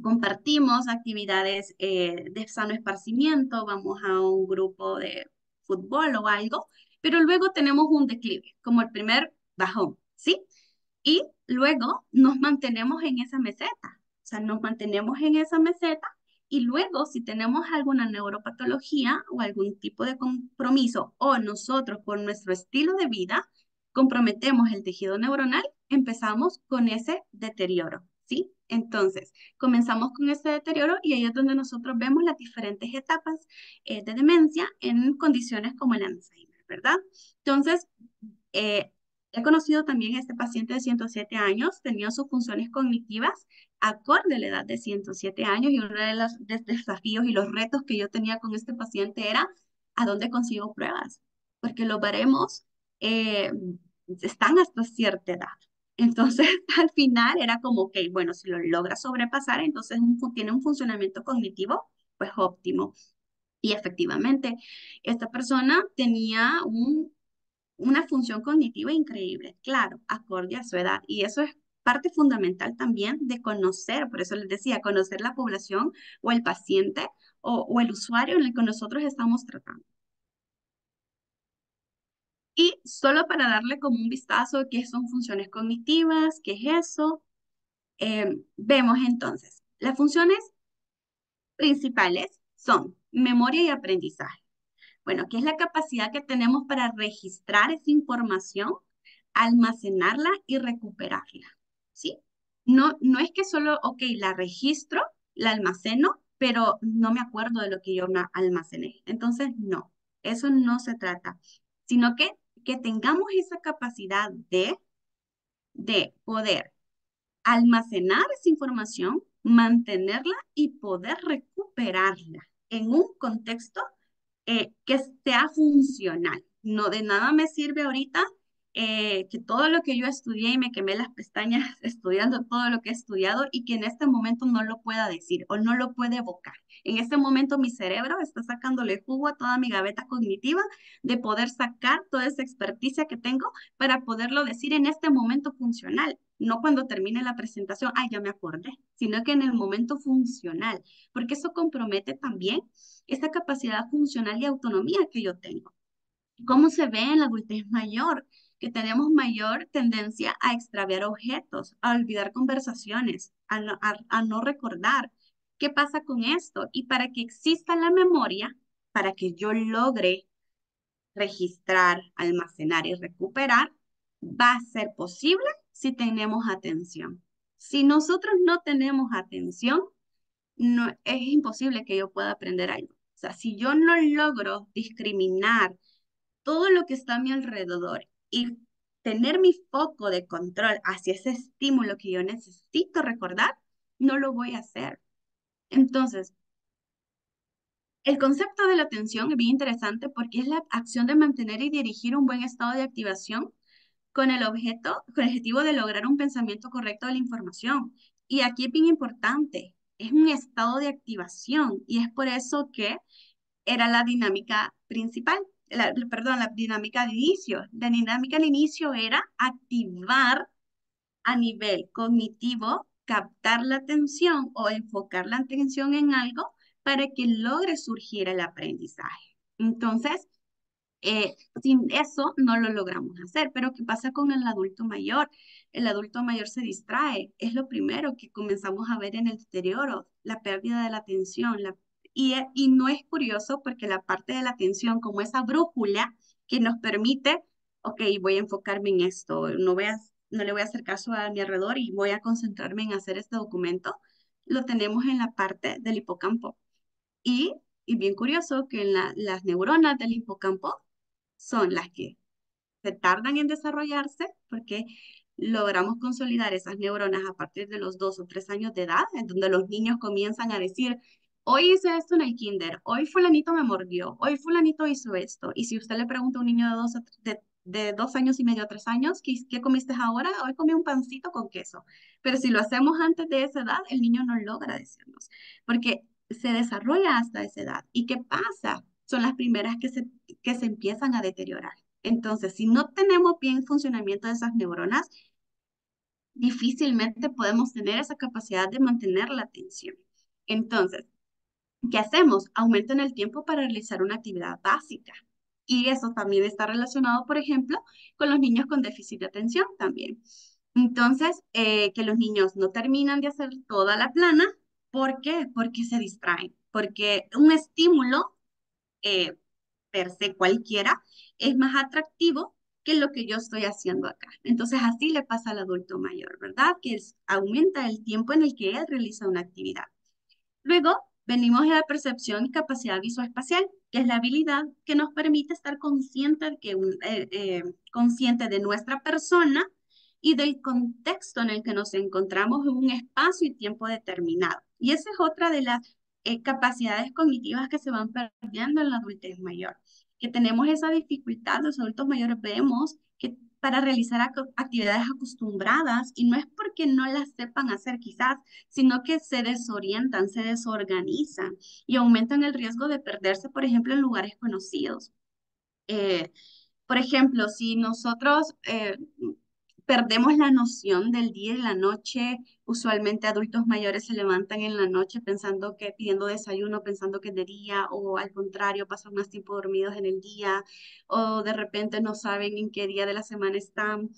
Compartimos actividades de sano esparcimiento, vamos a un grupo de fútbol o algo, pero luego tenemos un declive, como el primer bajón, ¿sí? Y luego nos mantenemos en esa meseta, o sea, nos mantenemos en esa meseta y luego si tenemos alguna neuropatología o algún tipo de compromiso o nosotros por nuestro estilo de vida comprometemos el tejido neuronal, empezamos con ese deterioro, ¿sí? Entonces, comenzamos con este deterioro y ahí es donde nosotros vemos las diferentes etapas de demencia en condiciones como el Alzheimer, ¿verdad? Entonces, he conocido también a este paciente de 107 años, tenía sus funciones cognitivas acorde a la edad de 107 años y uno de los desafíos y los retos que yo tenía con este paciente era ¿a dónde consigo pruebas? Porque los baremos eh, están hasta cierta edad. Entonces, al final era como, ok, bueno, si lo logra sobrepasar, entonces tiene un funcionamiento cognitivo, pues óptimo. Y efectivamente, esta persona tenía una función cognitiva increíble, claro, acorde a su edad. Y eso es parte fundamental también de conocer, por eso les decía, conocer la población o el paciente o el usuario en el que nosotros estamos tratando. Y solo para darle como un vistazo de qué son funciones cognitivas, qué es eso, vemos entonces, las funciones principales son memoria y aprendizaje. Bueno, ¿qué es la capacidad que tenemos para registrar esa información, almacenarla y recuperarla? ¿Sí? No es que solo, ok, la registro, la almaceno, pero no me acuerdo de lo que yo me almacené. Entonces, no, eso no se trata, sino que tengamos esa capacidad de poder almacenar esa información, mantenerla y poder recuperarla en un contexto que sea funcional. No de nada me sirve ahorita que todo lo que yo estudié y me quemé las pestañas estudiando todo lo que he estudiado y que en este momento no lo pueda decir o no lo puede evocar. En este momento mi cerebro está sacándole jugo a toda mi gaveta cognitiva de poder sacar toda esa experticia que tengo para poderlo decir en este momento funcional. No cuando termine la presentación, ay, ya me acordé, sino que en el momento funcional, porque eso compromete también esa capacidad funcional y autonomía que yo tengo. ¿Cómo se ve en la adultez mayor? Que tenemos mayor tendencia a extraviar objetos, a olvidar conversaciones, a no recordar. ¿Qué pasa con esto? Y para que exista la memoria, para que yo logre registrar, almacenar y recuperar, va a ser posible si tenemos atención. Si nosotros no tenemos atención, no, es imposible que yo pueda aprender algo. O sea, si yo no logro discriminar todo lo que está a mi alrededor y tener mi foco de control hacia ese estímulo que yo necesito recordar, no lo voy a hacer. Entonces, el concepto de la atención es bien interesante porque es la acción de mantener y dirigir un buen estado de activación con el objetivo de lograr un pensamiento correcto de la información. Y aquí es bien importante, es un estado de activación y es por eso que era la dinámica principal, perdón, la dinámica de inicio. La dinámica de inicio era activar a nivel cognitivo, captar la atención o enfocar la atención en algo para que logre surgir el aprendizaje. Entonces, sin eso no lo logramos hacer. Pero ¿qué pasa con el adulto mayor? El adulto mayor se distrae. Es lo primero que comenzamos a ver en el deterioro, la pérdida de la atención. Y no es curioso porque la parte de la atención, como esa brújula que nos permite, ok, voy a enfocarme en esto, no le voy a hacer caso a mi alrededor y voy a concentrarme en hacer este documento, lo tenemos en la parte del hipocampo. Y bien curioso que las neuronas del hipocampo son las que se tardan en desarrollarse porque logramos consolidar esas neuronas a partir de los 2 o 3 años de edad, en donde los niños comienzan a decir, hoy hice esto en el kinder, hoy fulanito me mordió, hoy fulanito hizo esto. Y si usted le pregunta a un niño de 2 años y medio a 3 años, ¿qué comiste ahora? Hoy comí un pancito con queso. Pero si lo hacemos antes de esa edad, el niño no logra decirnos, porque se desarrolla hasta esa edad. ¿Y qué pasa? Son las primeras que se empiezan a deteriorar. Entonces, si no tenemos bien funcionamiento de esas neuronas, difícilmente podemos tener esa capacidad de mantener la atención. Entonces, ¿qué hacemos? Aumentan el tiempo para realizar una actividad básica. Y eso también está relacionado, por ejemplo, con los niños con déficit de atención también. Entonces, que los niños no terminan de hacer toda la plana. ¿Por qué? Porque se distraen. Porque un estímulo, per se cualquiera, es más atractivo que lo que yo estoy haciendo acá. Entonces así le pasa al adulto mayor, ¿verdad? Que aumenta el tiempo en el que él realiza una actividad. Luego venimos a la percepción y capacidad visoespacial, que es la habilidad que nos permite estar consciente de nuestra persona y del contexto en el que nos encontramos en un espacio y tiempo determinado. Y esa es otra de las capacidades cognitivas que se van perdiendo en la adultez mayor, que tenemos esa dificultad, los adultos mayores vemos que para realizar actividades acostumbradas, y no es porque no las sepan hacer quizás, sino que se desorientan, se desorganizan y aumentan el riesgo de perderse, por ejemplo, en lugares conocidos. Eh, por ejemplo, si nosotros perdemos la noción del día y la noche, usualmente adultos mayores se levantan en la noche pensando que pidiendo desayuno, pensando que es de día, o al contrario, pasan más tiempo dormidos en el día, o de repente no saben en qué día de la semana están.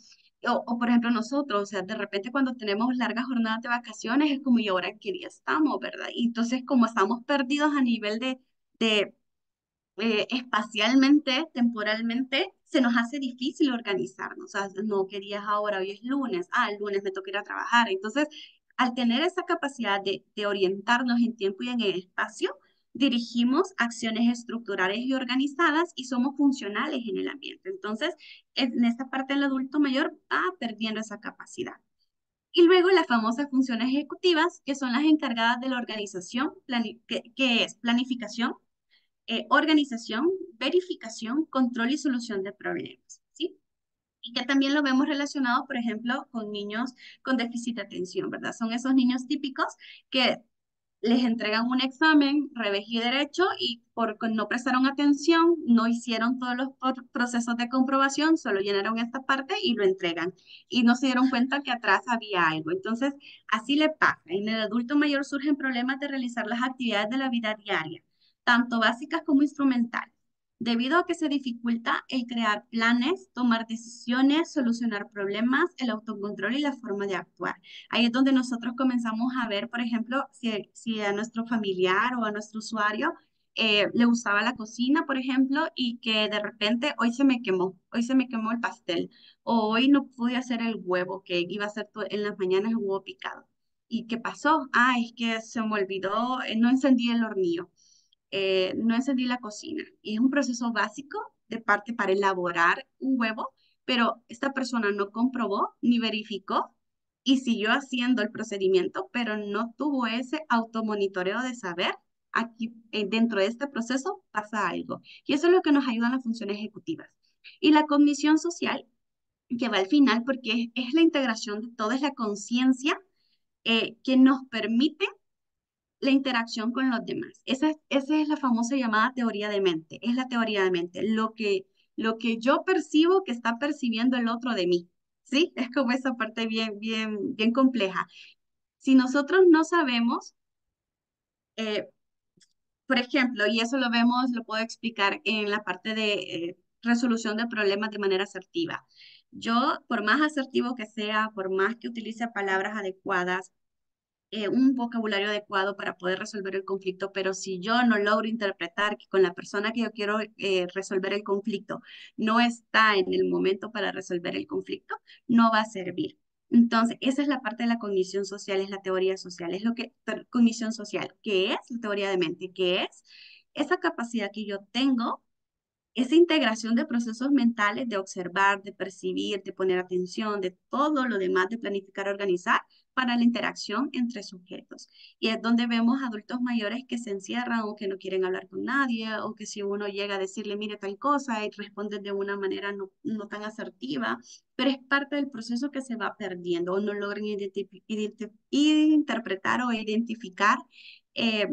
Por ejemplo nosotros, o sea, de repente cuando tenemos largas jornadas de vacaciones es como, ¿y ahora en qué día estamos, verdad? Y entonces como estamos perdidos a nivel de espacialmente, temporalmente, se nos hace difícil organizarnos. O sea, no, ¿qué día es ahora? Hoy es lunes. Ah, el lunes me toca ir a trabajar. Entonces, al tener esa capacidad de orientarnos en tiempo y en el espacio, dirigimos acciones estructurales y organizadas y somos funcionales en el ambiente. Entonces, en esta parte del adulto mayor va perdiendo esa capacidad. Y luego las famosas funciones ejecutivas, que son las encargadas de la organización, que es planificación, organización, verificación, control y solución de problemas, ¿sí? Y que también lo vemos relacionado, por ejemplo, con niños con déficit de atención, ¿verdad? Son esos niños típicos que les entregan un examen, revés y derecho, y por no prestaron atención, no hicieron todos los procesos de comprobación, solo llenaron esta parte y lo entregan. Y no se dieron cuenta que atrás había algo. Entonces, así le pasa. En el adulto mayor surgen problemas de realizar las actividades de la vida diaria, tanto básicas como instrumentales, debido a que se dificulta el crear planes, tomar decisiones, solucionar problemas, el autocontrol y la forma de actuar. Ahí es donde nosotros comenzamos a ver, por ejemplo, si a nuestro familiar o a nuestro usuario le gustaba la cocina, por ejemplo, y que de repente hoy se me quemó el pastel, o hoy no pude hacer el huevo, que iba a hacer en las mañanas el huevo picado. ¿Y qué pasó? Ah, es que se me olvidó, no encendí el hornillo, no encendí la cocina. Y es un proceso básico de parte para elaborar un huevo, pero esta persona no comprobó ni verificó y siguió haciendo el procedimiento, pero no tuvo ese automonitoreo de saber aquí dentro de este proceso pasa algo. Y eso es lo que nos ayuda en las funciones ejecutivas. Y la cognición social, que va al final, porque es la integración de todo, es la conciencia que nos permite la interacción con los demás. Esa es la famosa llamada teoría de mente. Es la teoría de mente. Lo que yo percibo que está percibiendo el otro de mí. ¿Sí? Es como esa parte bien, bien, bien compleja. Si nosotros no sabemos, eh, por ejemplo, y eso lo vemos, lo puedo explicar en la parte de resolución de problemas de manera asertiva. Yo, por más asertivo que sea, por más que utilice palabras adecuadas, un vocabulario adecuado para poder resolver el conflicto, pero si yo no logro interpretar que con la persona que yo quiero resolver el conflicto no está en el momento para resolver el conflicto, no va a servir. Entonces, esa es la parte de la cognición social, es la teoría social, es lo que, cognición social, que es la teoría de mente, que es esa capacidad que yo tengo, esa integración de procesos mentales, de observar, de percibir, de poner atención, de todo lo demás, de planificar, organizar para la interacción entre sujetos. Y es donde vemos adultos mayores que se encierran o que no quieren hablar con nadie, o que si uno llega a decirle, mire tal cosa, y responden de una manera no tan asertiva, pero es parte del proceso que se va perdiendo o no logran interpretar o identificar eh,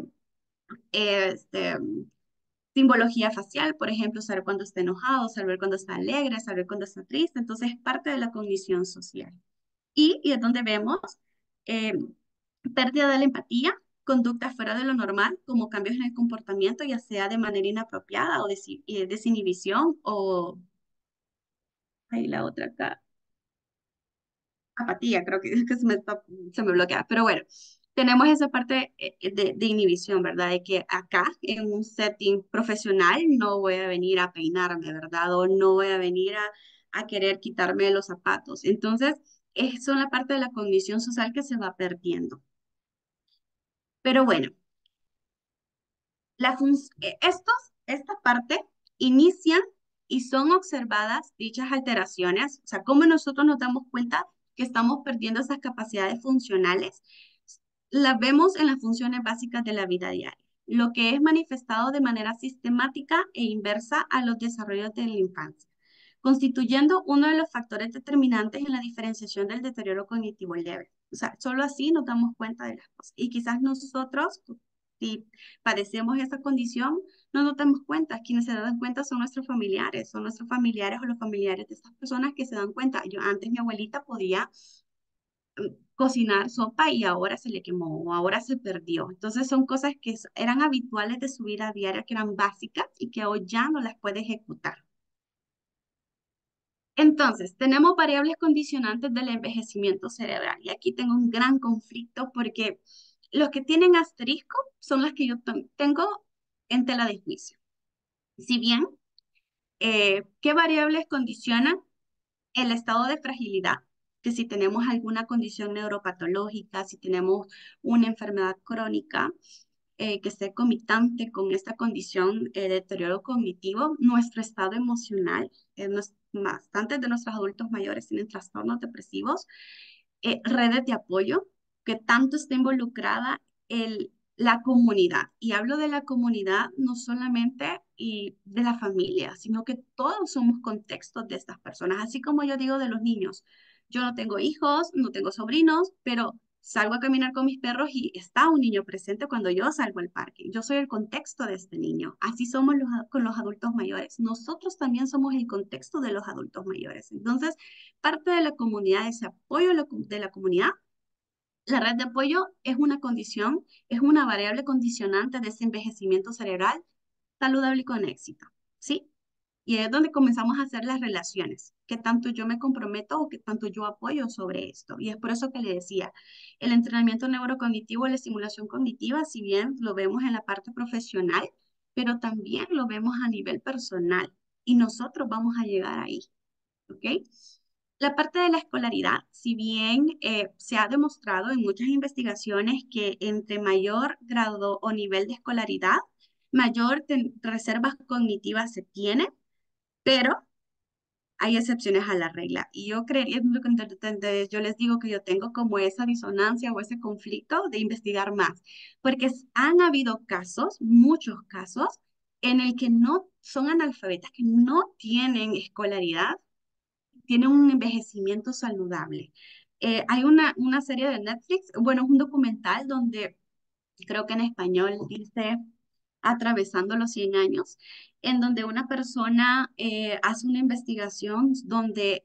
este, simbología facial, por ejemplo, saber cuándo está enojado, saber cuándo está alegre, saber cuándo está triste. Entonces, es parte de la cognición social. Y es donde vemos eh, pérdida de la empatía, conductas fuera de lo normal, como cambios en el comportamiento, ya sea de manera inapropiada o desinhibición o, ahí la otra acá, apatía, creo que, es que se me bloquea, pero bueno, tenemos esa parte de inhibición, ¿verdad? De que acá, en un setting profesional, no voy a venir a peinarme, ¿verdad? O no voy a venir a querer quitarme los zapatos. Entonces, son la parte de la cognición social que se va perdiendo. Pero bueno, esta parte inician y son observadas dichas alteraciones, o sea, cómo nosotros nos damos cuenta que estamos perdiendo esas capacidades funcionales, las vemos en las funciones básicas de la vida diaria, lo que es manifestado de manera sistemática e inversa a los desarrollos de la infancia, constituyendo uno de los factores determinantes en la diferenciación del deterioro cognitivo leve. O sea, solo así nos damos cuenta de las cosas. Y quizás nosotros, si padecemos esa condición, no nos damos cuenta. Quienes se dan cuenta son nuestros familiares o los familiares de estas personas que se dan cuenta. Yo antes mi abuelita podía cocinar sopa y ahora se le quemó o ahora se perdió. Entonces son cosas que eran habituales de su vida diaria, que eran básicas y que hoy ya no las puede ejecutar. Entonces, tenemos variables condicionantes del envejecimiento cerebral y aquí tengo un gran conflicto porque los que tienen asterisco son las que yo tengo en tela de juicio. Si bien, ¿qué variables condicionan el estado de fragilidad? Que si tenemos alguna condición neuropatológica, si tenemos una enfermedad crónica, que esté comitante con esta condición de deterioro cognitivo, nuestro estado emocional, bastantes de nuestros adultos mayores tienen trastornos depresivos, redes de apoyo, que tanto está involucrada la comunidad. Y hablo de la comunidad no solamente y de la familia, sino que todos somos contextos de estas personas, así como yo digo de los niños. Yo no tengo hijos, no tengo sobrinos, pero salgo a caminar con mis perros y está un niño presente cuando yo salgo al parque. Yo soy el contexto de este niño. Así somos con los adultos mayores. Nosotros también somos el contexto de los adultos mayores. Entonces, parte de la comunidad, ese apoyo de la comunidad, la red de apoyo es una condición, es una variable condicionante de ese envejecimiento cerebral saludable y con éxito, ¿sí? Y es donde comenzamos a hacer las relaciones, qué tanto yo me comprometo o qué tanto yo apoyo sobre esto. Y es por eso que le decía, el entrenamiento neurocognitivo, la estimulación cognitiva, si bien lo vemos en la parte profesional, pero también lo vemos a nivel personal y nosotros vamos a llegar ahí, ¿ok? La parte de la escolaridad, si bien se ha demostrado en muchas investigaciones que entre mayor grado o nivel de escolaridad, mayor reservas cognitivas se tiene, pero hay excepciones a la regla. Y yo creería, es lo que yo les digo que yo tengo como esa disonancia o ese conflicto de investigar más, porque han habido casos, muchos casos, en el que no son analfabetas, que no tienen escolaridad, tienen un envejecimiento saludable. Hay una serie de Netflix, bueno, es un documental donde creo que en español dice Atravesando los 100 años, en donde una persona hace una investigación donde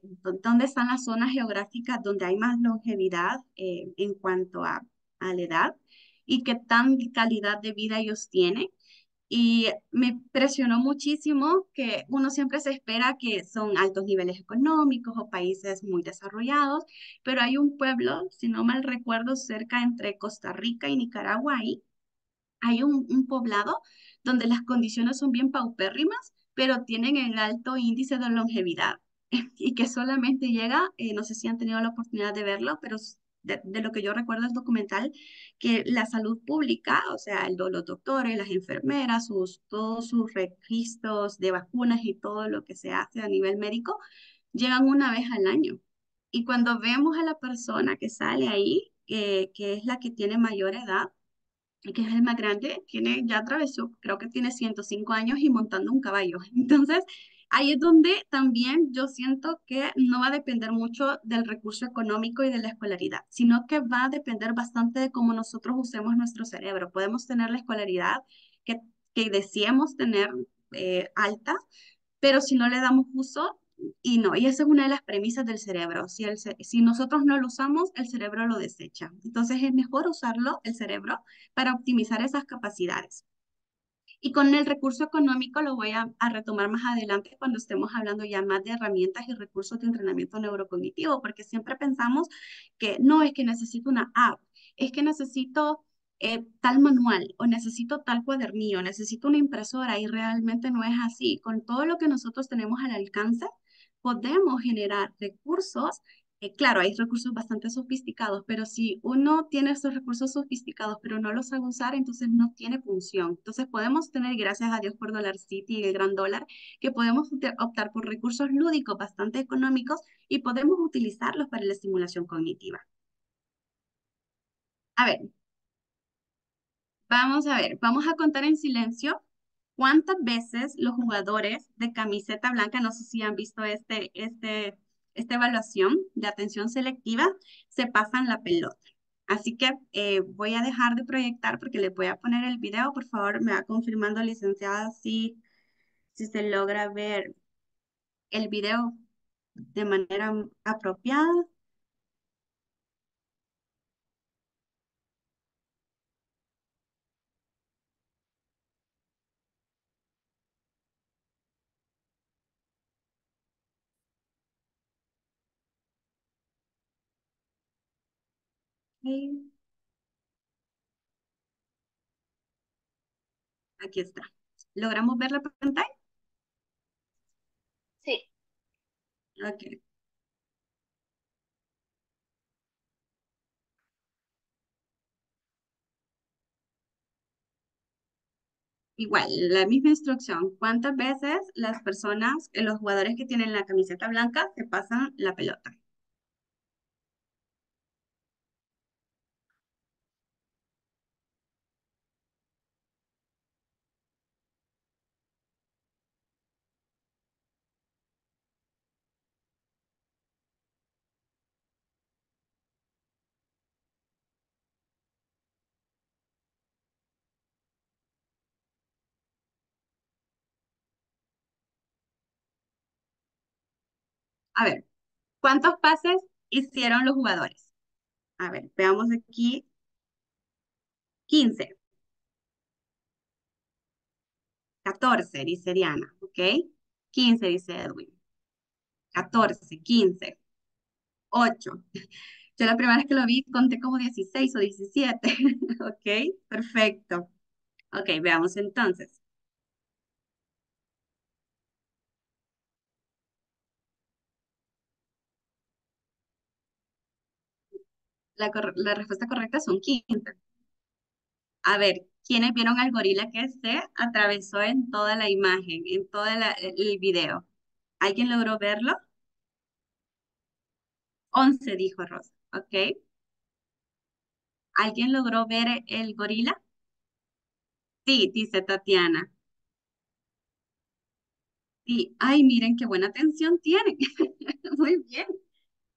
están las zonas geográficas donde hay más longevidad en cuanto a la edad y qué tan calidad de vida ellos tienen. Y me impresionó muchísimo que uno siempre se espera que son altos niveles económicos o países muy desarrollados, pero hay un pueblo, si no mal recuerdo, cerca entre Costa Rica y Nicaragua, ahí hay un poblado donde las condiciones son bien paupérrimas, pero tienen el alto índice de longevidad y que solamente llega, no sé si han tenido la oportunidad de verlo, pero de lo que yo recuerdo el documental, que la salud pública, o sea, los doctores, las enfermeras, todos sus registros de vacunas y todo lo que se hace a nivel médico, llegan una vez al año. Y cuando vemos a la persona que sale ahí, que es la que tiene mayor edad, que es el más grande, ya atravesó, creo que tiene 105 años y montando un caballo. Entonces, ahí es donde también yo siento que no va a depender mucho del recurso económico y de la escolaridad, sino que va a depender bastante de cómo nosotros usemos nuestro cerebro. Podemos tener la escolaridad que, que deseemos tener alta, pero si no le damos uso, y no, y esa es una de las premisas del cerebro. Si nosotros no lo usamos, el cerebro lo desecha. Entonces es mejor usarlo, el cerebro, para optimizar esas capacidades. Y con el recurso económico lo voy a retomar más adelante cuando estemos hablando ya más de herramientas y recursos de entrenamiento neurocognitivo, porque siempre pensamos que no es que necesito una app, es que necesito tal manual o necesito tal cuadernillo, necesito una impresora y realmente no es así. Con todo lo que nosotros tenemos al alcance, podemos generar recursos. Claro, hay recursos bastante sofisticados, pero si uno tiene estos recursos sofisticados, pero no los sabe usar, entonces no tiene función. Entonces podemos tener, gracias a Dios por Dollar City y el Gran Dólar, que podemos optar por recursos lúdicos bastante económicos y podemos utilizarlos para la estimulación cognitiva. A ver, vamos a ver, vamos a contar en silencio cuántas veces los jugadores de camiseta blanca, no sé si han visto esta evaluación de atención selectiva, se pasan la pelota. Así que voy a dejar de proyectar porque les voy a poner el video. Por favor, me va confirmando, licenciada, si se logra ver el video de manera apropiada. Ok, aquí está. ¿Logramos ver la pantalla? Sí, Ok. Igual, la misma instrucción. ¿Cuántas veces las personas, los jugadores que tienen la camiseta blanca, se pasan la pelota? A ver, ¿cuántos pases hicieron los jugadores? A ver, veamos aquí. 15, 14, dice Diana, ¿ok? 15, dice Edwin. 14, 15, 8. Yo la primera vez que lo vi conté como 16 o 17, ¿ok? Perfecto. Ok, veamos entonces. La respuesta correcta son 15. A ver, ¿quiénes vieron al gorila que se atravesó en toda la imagen, en todo el video? ¿Alguien logró verlo? 11 dijo Rosa, ¿ok? ¿Alguien logró ver el gorila? Sí, dice Tatiana. Sí, ay, miren qué buena atención tiene. Muy bien.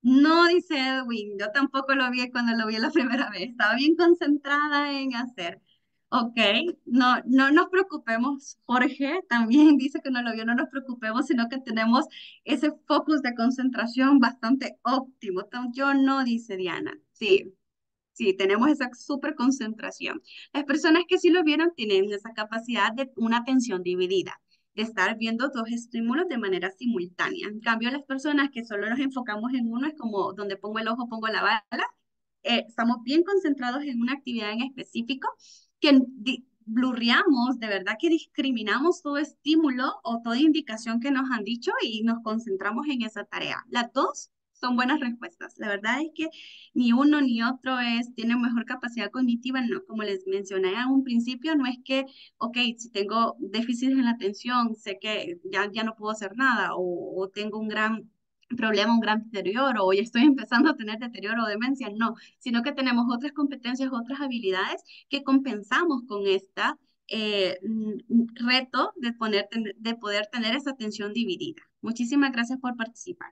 No, dice Edwin, yo tampoco lo vi cuando lo vi la primera vez. Estaba bien concentrada en hacer. Ok, no, no nos preocupemos. Jorge también dice que no lo vio, no nos preocupemos, sino que tenemos ese focus de concentración bastante óptimo. Yo no, dice Diana. Sí, sí, tenemos esa súper concentración. Las personas que sí lo vieron tienen esa capacidad de una atención dividida, de estar viendo dos estímulos de manera simultánea. En cambio, las personas que solo nos enfocamos en uno es como donde pongo el ojo, pongo la bala. Estamos bien concentrados en una actividad en específico que blurreamos, de verdad que discriminamos todo estímulo o toda indicación que nos han dicho y nos concentramos en esa tarea. Las dos son buenas respuestas. La verdad es que ni uno ni otro tiene mejor capacidad cognitiva, no, como les mencioné en un principio, no es que, ok, si tengo déficit en la atención, sé que ya no puedo hacer nada o tengo un gran problema, un gran deterioro o ya estoy empezando a tener deterioro o demencia, no, sino que tenemos otras competencias, otras habilidades que compensamos con esta reto de poder tener esa atención dividida. Muchísimas gracias por participar.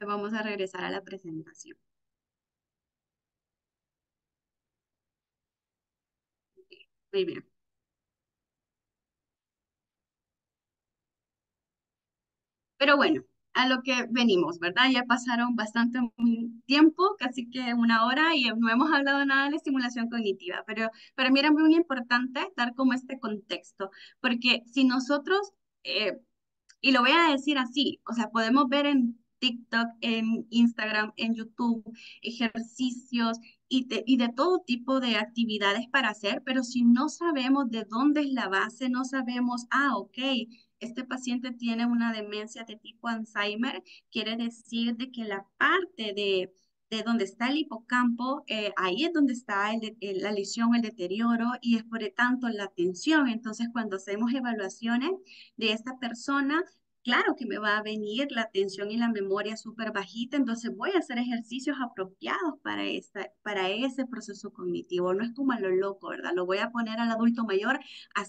Vamos a regresar a la presentación. Muy bien. Pero bueno, a lo que venimos, ¿verdad? Ya pasaron bastante tiempo, casi que una hora, y no hemos hablado nada de la estimulación cognitiva, pero para mí era muy importante dar como este contexto, porque si nosotros, eh, y lo voy a decir así, o sea, podemos ver en TikTok, en Instagram, en YouTube, ejercicios y de todo tipo de actividades para hacer, pero si no sabemos de dónde es la base, no sabemos, ok, este paciente tiene una demencia de tipo Alzheimer, quiere decir de que la parte de donde está el hipocampo, ahí es donde está la lesión, el deterioro, y es por tanto la atención. Entonces, cuando hacemos evaluaciones de esta persona, claro que me va a venir la atención y la memoria súper bajita, entonces voy a hacer ejercicios apropiados para ese proceso cognitivo. No es como a lo loco, ¿verdad? Lo voy a poner al adulto mayor a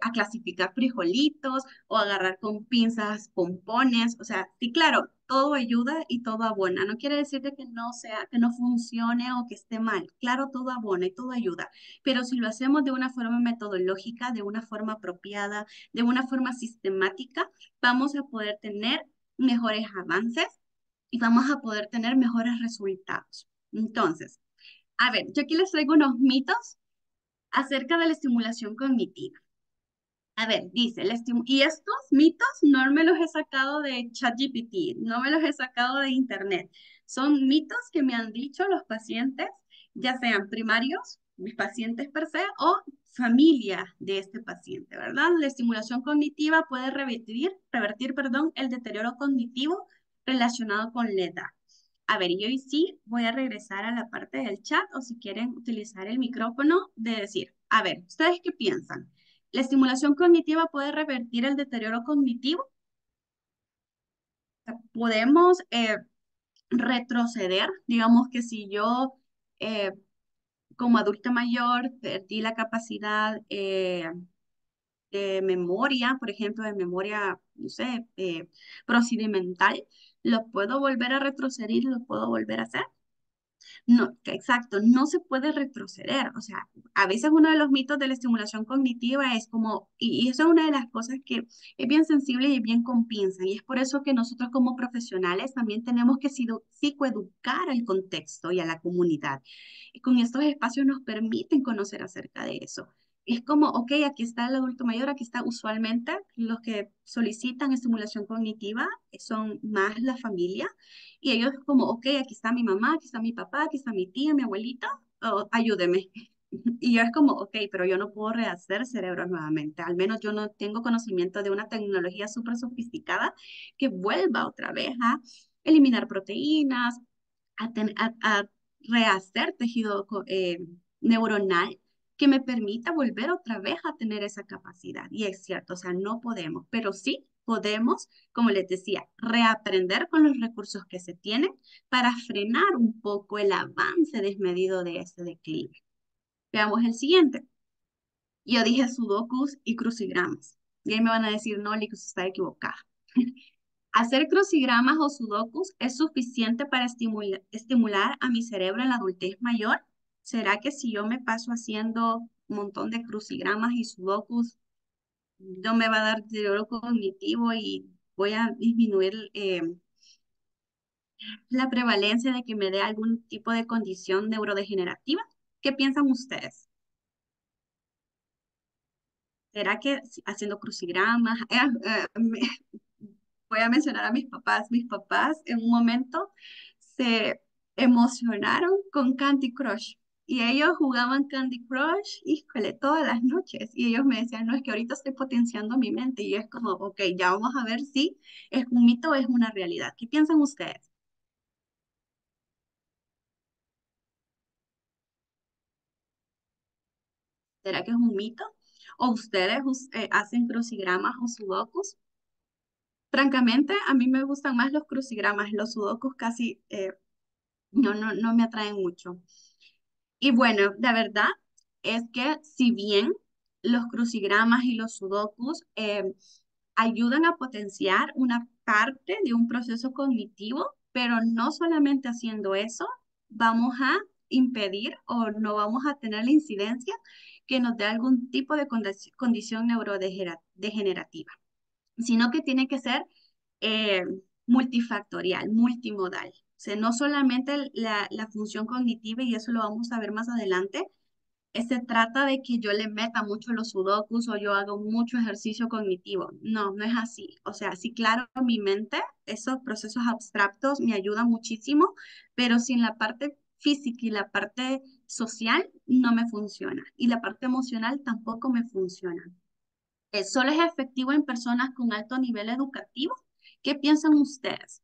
a clasificar frijolitos o agarrar con pinzas pompones. O sea, sí, claro, todo ayuda y todo abona. No quiere decir de que no sea, que no funcione o que esté mal. Claro, todo abona y todo ayuda. Pero si lo hacemos de una forma metodológica, de una forma apropiada, de una forma sistemática, vamos a poder tener mejores avances y vamos a poder tener mejores resultados. Entonces, a ver, yo aquí les traigo unos mitos acerca de la estimulación cognitiva. A ver, dice, y estos mitos no me los he sacado de ChatGPT, no me los he sacado de internet. Son mitos que me han dicho los pacientes, ya sean primarios, mis pacientes per se, o familia de este paciente, ¿verdad? La estimulación cognitiva puede revertir, el deterioro cognitivo relacionado con la edad. A ver, yo hoy sí voy a regresar a la parte del chat o si quieren utilizar el micrófono de decir, a ver, ¿ustedes qué piensan? ¿La estimulación cognitiva puede revertir el deterioro cognitivo? Podemos retroceder, digamos que si yo como adulta mayor perdí la capacidad de memoria, por ejemplo, de memoria, no sé, procedimental, lo puedo volver a retroceder y lo puedo volver a hacer. No, exacto, no se puede retroceder. O sea, a veces uno de los mitos de la estimulación cognitiva es como, y eso es una de las cosas que es bien sensible y bien con pinza, y es por eso que nosotros como profesionales también tenemos que psicoeducar al contexto y a la comunidad. Y con estos espacios nos permiten conocer acerca de eso. Es como, ok, aquí está el adulto mayor, aquí está usualmente los que solicitan estimulación cognitiva, son más la familia, y ellos como, ok, aquí está mi mamá, aquí está mi papá, aquí está mi tía, mi abuelita, oh, ayúdeme. Y yo es como, ok, pero yo no puedo rehacer cerebros nuevamente. Al menos yo no tengo conocimiento de una tecnología súper sofisticada que vuelva otra vez a eliminar proteínas, a rehacer tejido neuronal que me permita volver otra vez a tener esa capacidad. Y es cierto, o sea, no podemos, pero sí podemos, como les decía, reaprender con los recursos que se tienen para frenar un poco el avance desmedido de ese declive. Veamos el siguiente. Yo dije sudokus y crucigramas. Y ahí me van a decir, no, Lick, usted está equivocada. Hacer crucigramas o sudokus es suficiente para estimular a mi cerebro en la adultez mayor. ¿Será que si yo me paso haciendo un montón de crucigramas y sudokus, no me va a dar deterioro cognitivo y voy a disminuir la prevalencia de que me dé algún tipo de condición neurodegenerativa? ¿Qué piensan ustedes? ¿Será que haciendo crucigramas? Voy a mencionar a mis papás. Mis papás en un momento se emocionaron con Candy Crush. Y ellos jugaban Candy Crush, híjole, todas las noches. Y ellos me decían, no, es que ahorita estoy potenciando mi mente. Y yo es como, ok, ya vamos a ver si es un mito o es una realidad. ¿Qué piensan ustedes? ¿Será que es un mito? ¿O ustedes hacen crucigramas o sudokus? Francamente, a mí me gustan más los crucigramas. Los sudokus casi no me atraen mucho. Y bueno, la verdad es que si bien los crucigramas y los sudokus ayudan a potenciar una parte de un proceso cognitivo, pero no solamente haciendo eso, vamos a impedir o no vamos a tener la incidencia que nos dé algún tipo de condición neurodegenerativa, sino que tiene que ser eh, multifactorial, multimodal. O sea, no solamente la función cognitiva, y eso lo vamos a ver más adelante, se trata de que yo le meta mucho los sudokus o yo hago mucho ejercicio cognitivo. No, no es así. O sea, sí, claro, mi mente, esos procesos abstractos me ayudan muchísimo, pero sin la parte física y la parte social no me funciona y la parte emocional tampoco me funciona. Solo es efectivo en personas con alto nivel educativo. ¿Qué piensan ustedes?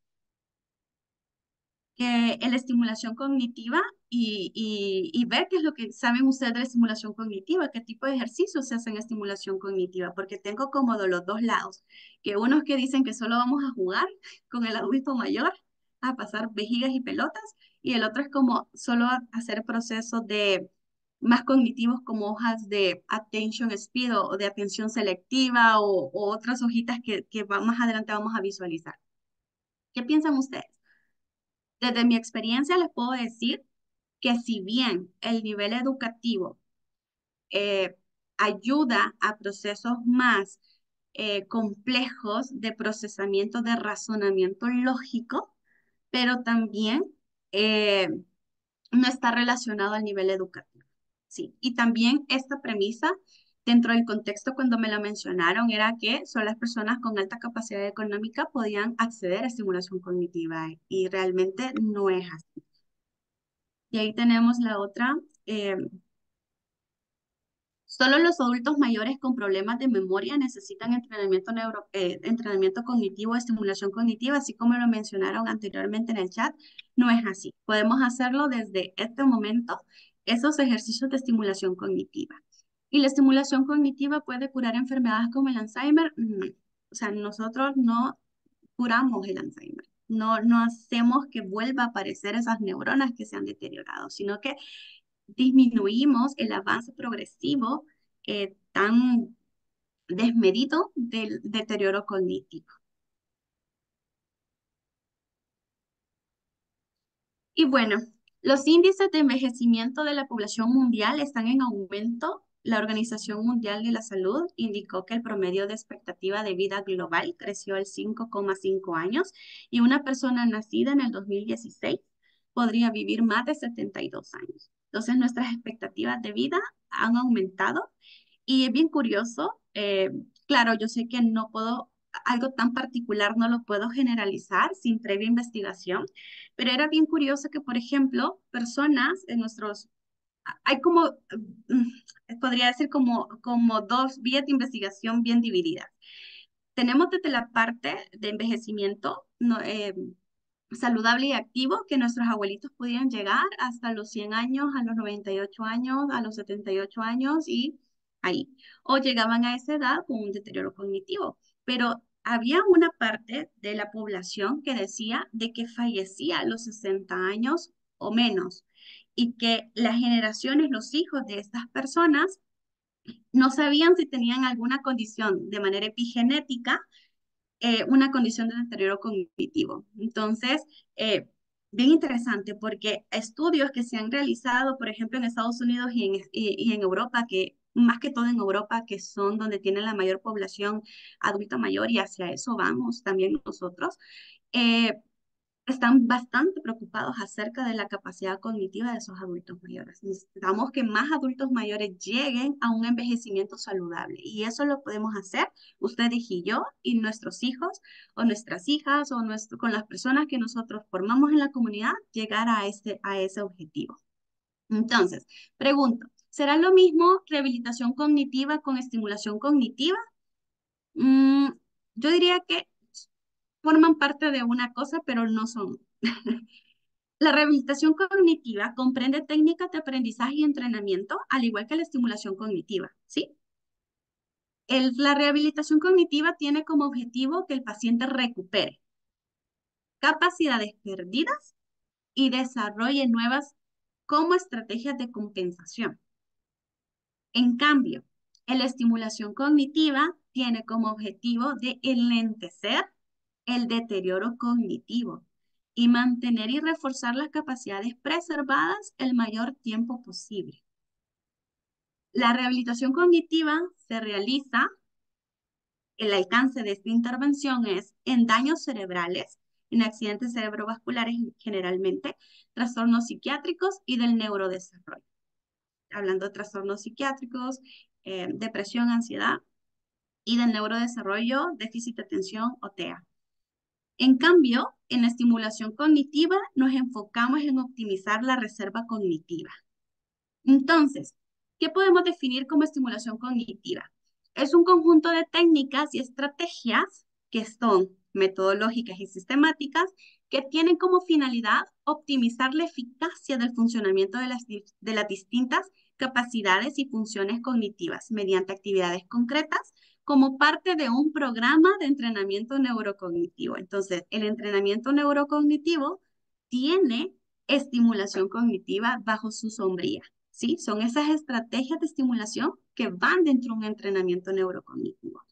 Que la estimulación cognitiva y ver qué es lo que saben ustedes de la estimulación cognitiva, qué tipo de ejercicios se hacen en estimulación cognitiva, porque tengo como de los dos lados, que unos que dicen que solo vamos a jugar con el adulto mayor, a pasar vejigas y pelotas, y el otro es como solo hacer procesos de más cognitivos como hojas de attention speed o de atención selectiva o otras hojitas que más adelante vamos a visualizar. ¿Qué piensan ustedes? Desde mi experiencia les puedo decir que si bien el nivel educativo eh, ayuda a procesos más complejos de procesamiento de razonamiento lógico, pero también eh, no está relacionado al nivel educativo. Sí, y también esta premisa dentro del contexto cuando me la mencionaron era que solo las personas con alta capacidad económica podían acceder a estimulación cognitiva y realmente no es así. Y ahí tenemos la otra. eh, Solo los adultos mayores con problemas de memoria necesitan entrenamiento cognitivo, estimulación cognitiva, así como lo mencionaron anteriormente en el chat. No es así. Podemos hacerlo desde este momento, esos ejercicios de estimulación cognitiva. ¿Y la estimulación cognitiva puede curar enfermedades como el Alzheimer? No. O sea, nosotros no curamos el Alzheimer. No, no hacemos que vuelva a aparecer esas neuronas que se han deteriorado, sino que disminuimos el avance progresivo tan desmedido del deterioro cognitivo. Y bueno, los índices de envejecimiento de la población mundial están en aumento. La Organización Mundial de la Salud indicó que el promedio de expectativa de vida global creció al 5,5 años y una persona nacida en el 2016 podría vivir más de 72 años. Entonces, nuestras expectativas de vida han aumentado y es bien curioso. Claro, yo sé que no puedo, algo tan particular no lo puedo generalizar sin previa investigación, pero era bien curioso que, por ejemplo, personas en nuestros, hay como, podría decir como dos vías de investigación bien divididas. Tenemos desde la parte de envejecimiento no, saludable y activo, que nuestros abuelitos podían llegar hasta los 100 años, a los 98 años, a los 78 años y ahí. O llegaban a esa edad con un deterioro cognitivo. Pero había una parte de la población que decía de que fallecía a los 60 años o menos y que las generaciones, los hijos de estas personas, no sabían si tenían alguna condición de manera epigenética, una condición de deterioro cognitivo. Entonces, bien interesante porque estudios que se han realizado, por ejemplo, en Estados Unidos y en Europa, que más que todo en Europa, que son donde tienen la mayor población adulta mayor y hacia eso vamos también nosotros, eh, están bastante preocupados acerca de la capacidad cognitiva de esos adultos mayores. Necesitamos que más adultos mayores lleguen a un envejecimiento saludable y eso lo podemos hacer ustedes y yo y nuestros hijos o nuestras hijas o con las personas que nosotros formamos en la comunidad, llegar a ese objetivo. Entonces, pregunto, ¿será lo mismo rehabilitación cognitiva con estimulación cognitiva? Mm, yo diría que forman parte de una cosa, pero no son. La rehabilitación cognitiva comprende técnicas de aprendizaje y entrenamiento, al igual que la estimulación cognitiva, ¿sí? La rehabilitación cognitiva tiene como objetivo que el paciente recupere capacidades perdidas y desarrolle nuevas como estrategias de compensación. En cambio, la estimulación cognitiva tiene como objetivo de enlentecer el deterioro cognitivo y mantener y reforzar las capacidades preservadas el mayor tiempo posible. La rehabilitación cognitiva se realiza, el alcance de esta intervención es en daños cerebrales, en accidentes cerebrovasculares generalmente, trastornos psiquiátricos y del neurodesarrollo. Hablando de trastornos psiquiátricos, depresión, ansiedad y del neurodesarrollo, déficit de atención o TEA. En cambio, en la estimulación cognitiva nos enfocamos en optimizar la reserva cognitiva. Entonces, ¿qué podemos definir como estimulación cognitiva? Es un conjunto de técnicas y estrategias que son metodológicas y sistemáticas que tienen como finalidad optimizar la eficacia del funcionamiento de las distintas capacidades y funciones cognitivas mediante actividades concretas como parte de un programa de entrenamiento neurocognitivo. Entonces, el entrenamiento neurocognitivo tiene estimulación cognitiva bajo su sombría. ¿Sí? Son esas estrategias de estimulación que van dentro de un entrenamiento neurocognitivo.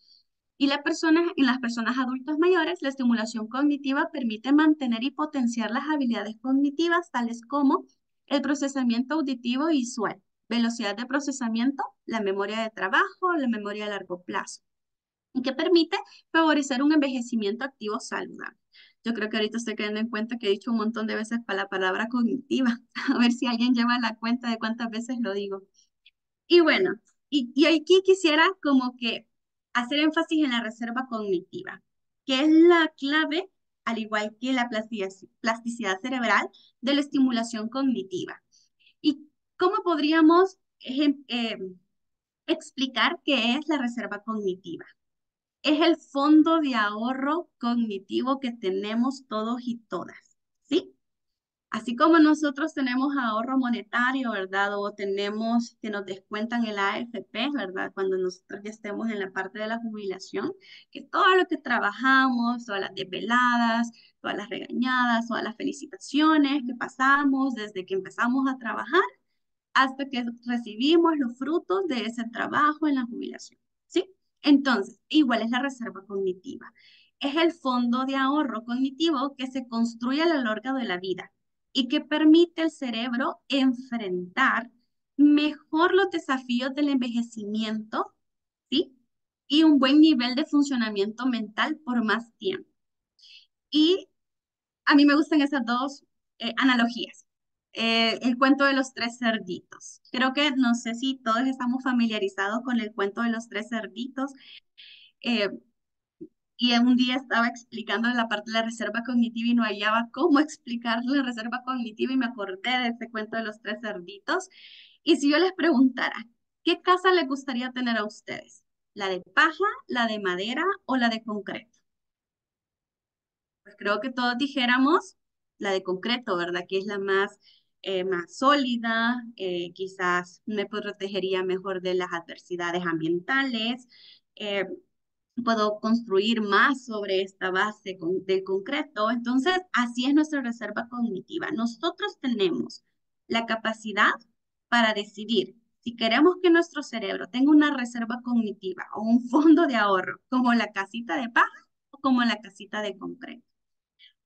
Y en las personas adultas mayores, la estimulación cognitiva permite mantener y potenciar las habilidades cognitivas, tales como el procesamiento auditivo y visual, velocidad de procesamiento, la memoria de trabajo, la memoria a largo plazo, y que permite favorecer un envejecimiento activo saludable. Yo creo que ahorita estoy cayendo en cuenta que he dicho un montón de veces para la palabra cognitiva. A ver si alguien lleva la cuenta de cuántas veces lo digo. Y bueno, y aquí quisiera como que hacer énfasis en la reserva cognitiva, que es la clave, al igual que la plasticidad cerebral, de la estimulación cognitiva. ¿Y cómo podríamos explicar qué es la reserva cognitiva? Es el fondo de ahorro cognitivo que tenemos todos y todas, ¿sí? Así como nosotros tenemos ahorro monetario, ¿verdad? O tenemos que nos descuentan el AFP, ¿verdad? Cuando nosotros ya estemos en la parte de la jubilación, que todo lo que trabajamos, todas las desveladas, todas las regañadas, todas las felicitaciones que pasamos desde que empezamos a trabajar hasta que recibimos los frutos de ese trabajo en la jubilación, ¿sí? Entonces, igual es la reserva cognitiva. Es el fondo de ahorro cognitivo que se construye a lo largo de la vida y que permite al cerebro enfrentar mejor los desafíos del envejecimiento, ¿sí? Y un buen nivel de funcionamiento mental por más tiempo. Y a mí me gustan esas dos analogías. El cuento de los tres cerditos. Creo que no sé si todos estamos familiarizados con el cuento de los tres cerditos. eh, y un día estaba explicando la parte de la reserva cognitiva y no hallaba cómo explicar la reserva cognitiva y me acordé de ese cuento de los tres cerditos. Y si yo les preguntara, ¿qué casa les gustaría tener a ustedes? ¿La de paja, la de madera o la de concreto? Pues creo que todos dijéramos la de concreto, ¿verdad? Que es la más sólida, quizás me protegería mejor de las adversidades ambientales, eh, puedo construir más sobre esta base del concreto. Entonces, así es nuestra reserva cognitiva. Nosotros tenemos la capacidad para decidir si queremos que nuestro cerebro tenga una reserva cognitiva o un fondo de ahorro, como la casita de paja o como la casita de concreto.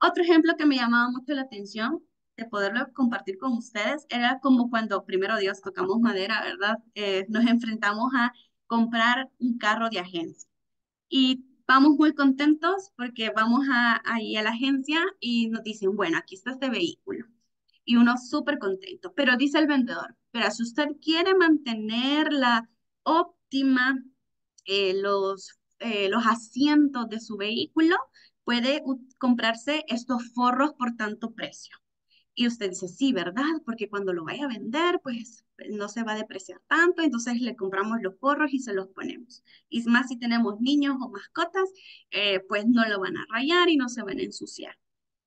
Otro ejemplo que me llamaba mucho la atención de poderlo compartir con ustedes era como cuando, primero Dios, tocamos madera, ¿verdad? Nos enfrentamos a comprar un carro de agencia. Y vamos muy contentos porque vamos ahí a la agencia y nos dicen, bueno, aquí está este vehículo. Y uno súper contento. Pero dice el vendedor, pero si usted quiere mantener la óptima, los asientos de su vehículo, puede comprarse estos forros por tanto precio. Y usted dice, sí, ¿verdad? Porque cuando lo vaya a vender, pues no se va a depreciar tanto, entonces le compramos los forros y se los ponemos. Y más si tenemos niños o mascotas, pues no lo van a rayar y no se van a ensuciar.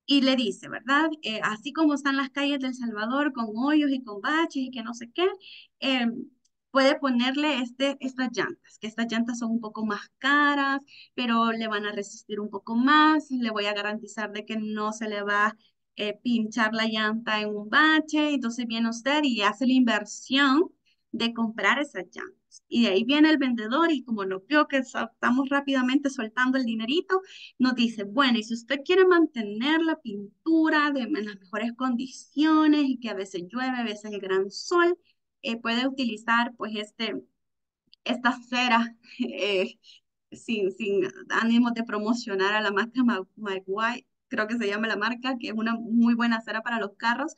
Y le dice, ¿verdad? Así como están las calles de El Salvador con hoyos y con baches y que no sé qué, eh, puede ponerle estas llantas, que estas llantas son un poco más caras, pero le van a resistir un poco más. Le voy a garantizar de que no se le va a pinchar la llanta en un bache. Entonces viene usted y hace la inversión de comprar esas llantas. Y de ahí viene el vendedor y como nos vio que estamos rápidamente soltando el dinerito, nos dice, bueno, y si usted quiere mantener la pintura en las mejores condiciones y que a veces llueve, a veces el gran sol, puede utilizar pues esta cera sin ánimo de promocionar a la marca Maguire, creo que se llama la marca, que es una muy buena cera para los carros,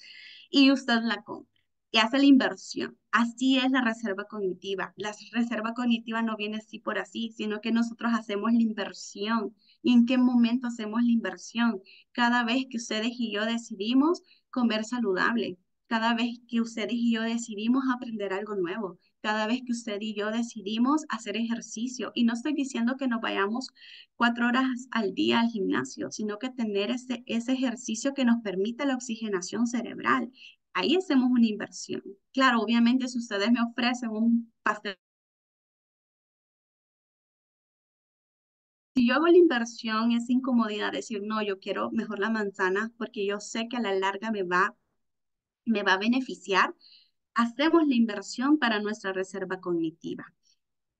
y usted la compra. y hace la inversión. Así es la reserva cognitiva. La reserva cognitiva no viene así por así, sino que nosotros hacemos la inversión. ¿Y en qué momento hacemos la inversión? Cada vez que ustedes y yo decidimos comer saludable, cada vez que ustedes y yo decidimos aprender algo nuevo, cada vez que usted y yo decidimos hacer ejercicio. Y no estoy diciendo que nos vayamos 4 horas al día al gimnasio, sino que tener ese ejercicio que nos permite la oxigenación cerebral. Ahí hacemos una inversión. Claro, obviamente si ustedes me ofrecen un pastel, si yo hago la inversión, esa incomodidad, decir, no, yo quiero mejor la manzana porque yo sé que a la larga me va a beneficiar, hacemos la inversión para nuestra reserva cognitiva.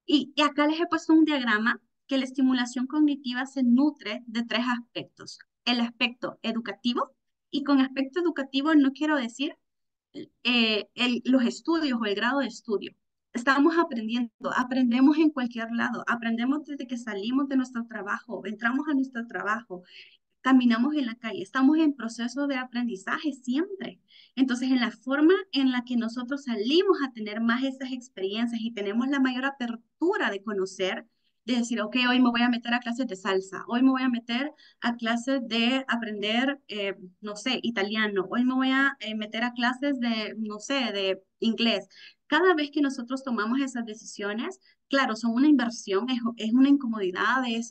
Y acá les he puesto un diagrama que la estimulación cognitiva se nutre de 3 aspectos. El aspecto educativo, y con aspecto educativo no quiero decir los estudios o el grado de estudio. Estamos aprendiendo, aprendemos en cualquier lado, aprendemos desde que salimos de nuestro trabajo, entramos a nuestro trabajo, caminamos en la calle, estamos en proceso de aprendizaje siempre. Entonces, en la forma en la que nosotros salimos a tener más esas experiencias y tenemos la mayor apertura de conocer, de decir, ok, hoy me voy a meter a clases de salsa, hoy me voy a meter a clases de aprender, no sé, italiano, hoy me voy a meter a clases de, no sé, de inglés. Cada vez que nosotros tomamos esas decisiones, claro, son una inversión, es una incomodidad, ay,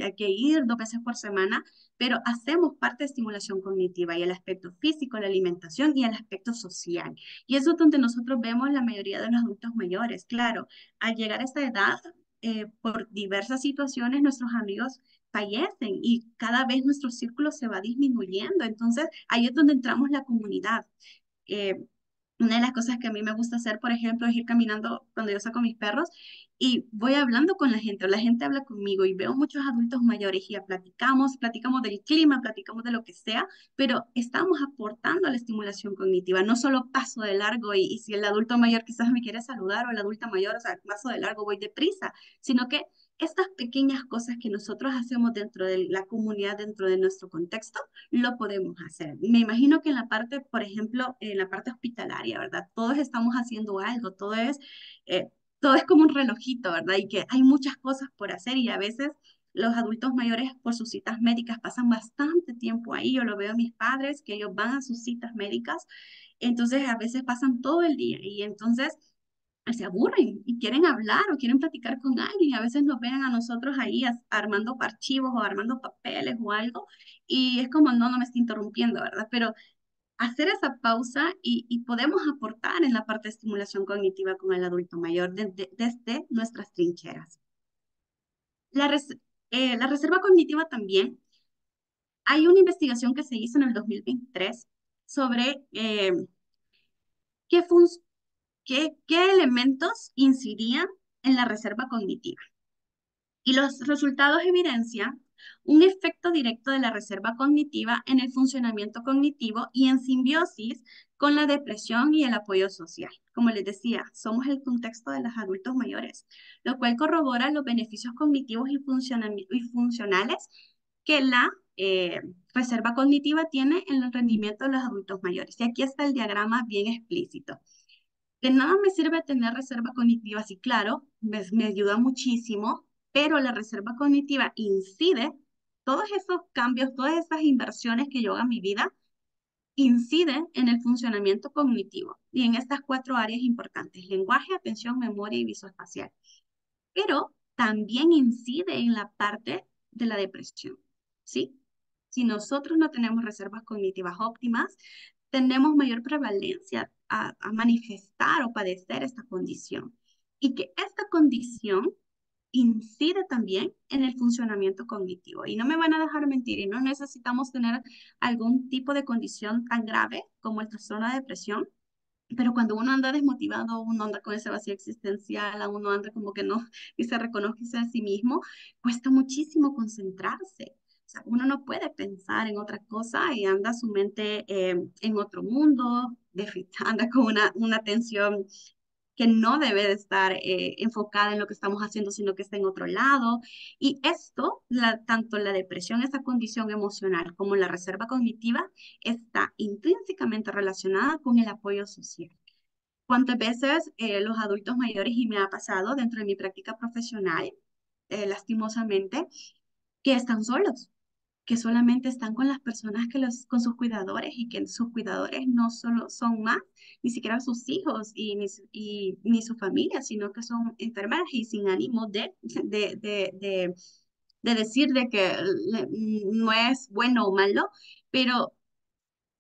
hay que ir 2 veces por semana, pero hacemos parte de estimulación cognitiva y el aspecto físico, la alimentación y el aspecto social. Y eso es donde nosotros vemos la mayoría de los adultos mayores. Claro, al llegar a esta edad, por diversas situaciones, nuestros amigos fallecen y cada vez nuestro círculo se va disminuyendo. Entonces, ahí es donde entramos la comunidad. Eh, una de las cosas que a mí me gusta hacer, por ejemplo, es ir caminando cuando yo saco mis perros y voy hablando con la gente, o la gente habla conmigo y veo muchos adultos mayores y ya platicamos del clima, platicamos de lo que sea, pero estamos aportando a la estimulación cognitiva. No solo paso de largo y si el adulto mayor quizás me quiere saludar o la adulta mayor, o sea, paso de largo, voy deprisa, sino que estas pequeñas cosas que nosotros hacemos dentro de la comunidad, dentro de nuestro contexto, lo podemos hacer. Me imagino que en la parte, por ejemplo, en la parte hospitalaria, ¿verdad? Todos estamos haciendo algo, eh, todo es como un relojito, ¿verdad? Y que hay muchas cosas por hacer y a veces los adultos mayores por sus citas médicas pasan bastante tiempo ahí. Yo lo veo a mis padres, que ellos van a sus citas médicas, entonces a veces pasan todo el día y entonces se aburren y quieren hablar o quieren platicar con alguien. Y a veces nos ven a nosotros ahí armando archivos o armando papeles o algo y es como, no, no me está interrumpiendo, ¿verdad? Pero hacer esa pausa y podemos aportar en la parte de estimulación cognitiva con el adulto mayor desde nuestras trincheras. La, la reserva cognitiva también, hay una investigación que se hizo en el 2023 sobre qué, qué elementos incidían en la reserva cognitiva. Y los resultados evidencian un efecto directo de la reserva cognitiva en el funcionamiento cognitivo y en simbiosis con la depresión y el apoyo social. Como les decía, somos el contexto de los adultos mayores, lo cual corrobora los beneficios cognitivos y funcionales que la reserva cognitiva tiene en el rendimiento de los adultos mayores. Y aquí está el diagrama bien explícito. De nada me sirve tener reserva cognitiva, sí, claro, me ayuda muchísimo, pero la reserva cognitiva incide, todos esos cambios, todas esas inversiones que yo hago en mi vida, inciden en el funcionamiento cognitivo y en estas 4 áreas importantes, lenguaje, atención, memoria y visoespacial. Pero también incide en la parte de la depresión, ¿sí? Si nosotros no tenemos reservas cognitivas óptimas, tenemos mayor prevalencia a manifestar o padecer esta condición. Y que esta condición incide también en el funcionamiento cognitivo. Y no me van a dejar mentir, y no necesitamos tener algún tipo de condición tan grave como el trastorno de depresión, pero cuando uno anda desmotivado, uno anda con ese vacío existencial, uno anda como que no y se reconoce a sí mismo, cuesta muchísimo concentrarse. O sea, uno no puede pensar en otra cosa y anda su mente en otro mundo, anda con una tensión que no debe de estar enfocada en lo que estamos haciendo, sino que está en otro lado. Y esto, tanto la depresión, esa condición emocional, como la reserva cognitiva, está intrínsecamente relacionada con el apoyo social. ¿Cuántas veces los adultos mayores, y me ha pasado dentro de mi práctica profesional, lastimosamente, que están solos, que solamente están con las personas con sus cuidadores y que sus cuidadores no solo son más, ni siquiera sus hijos ni su familia, sino que son enfermeras y sin ánimo de decir de que no es bueno o malo, pero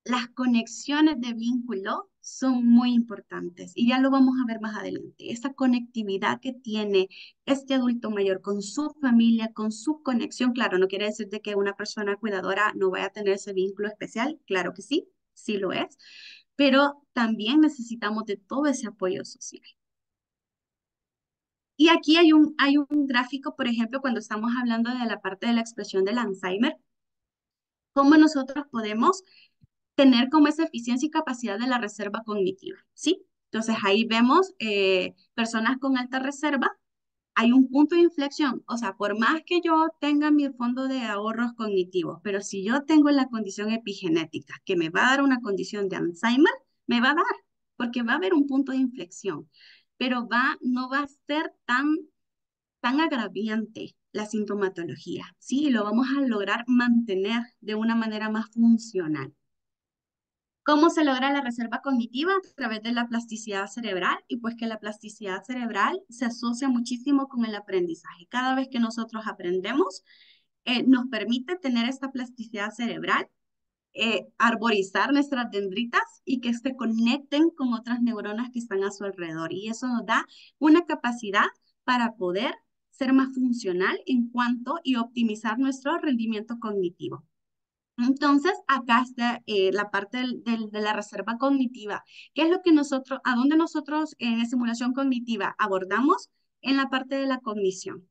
las conexiones de vínculo son muy importantes y ya lo vamos a ver más adelante. Esa conectividad que tiene este adulto mayor con su familia, con su conexión, claro, no quiere decir de que una persona cuidadora no vaya a tener ese vínculo especial, claro que sí, sí lo es, pero también necesitamos de todo ese apoyo social. Y aquí hay un gráfico, por ejemplo, cuando estamos hablando de la parte de la expresión del Alzheimer, cómo nosotros podemos tener como esa eficiencia y capacidad de la reserva cognitiva, ¿sí? Entonces ahí vemos personas con alta reserva, hay un punto de inflexión, o sea, por más que yo tenga mi fondo de ahorros cognitivos, pero si yo tengo la condición epigenética que me va a dar una condición de Alzheimer, me va a dar, porque va a haber un punto de inflexión, pero no va a ser tan agraviante la sintomatología, ¿sí? Y lo vamos a lograr mantener de una manera más funcional. ¿Cómo se logra la reserva cognitiva? A través de la plasticidad cerebral, y pues que la plasticidad cerebral se asocia muchísimo con el aprendizaje. Cada vez que nosotros aprendemos, nos permite tener esta plasticidad cerebral, arborizar nuestras dendritas y que se conecten con otras neuronas que están a su alrededor. Y eso nos da una capacidad para poder ser más funcional en cuanto y optimizar nuestro rendimiento cognitivo. Entonces, acá está la parte de la reserva cognitiva. ¿Qué es lo que a dónde nosotros en estimulación cognitiva abordamos? En la parte de la cognición.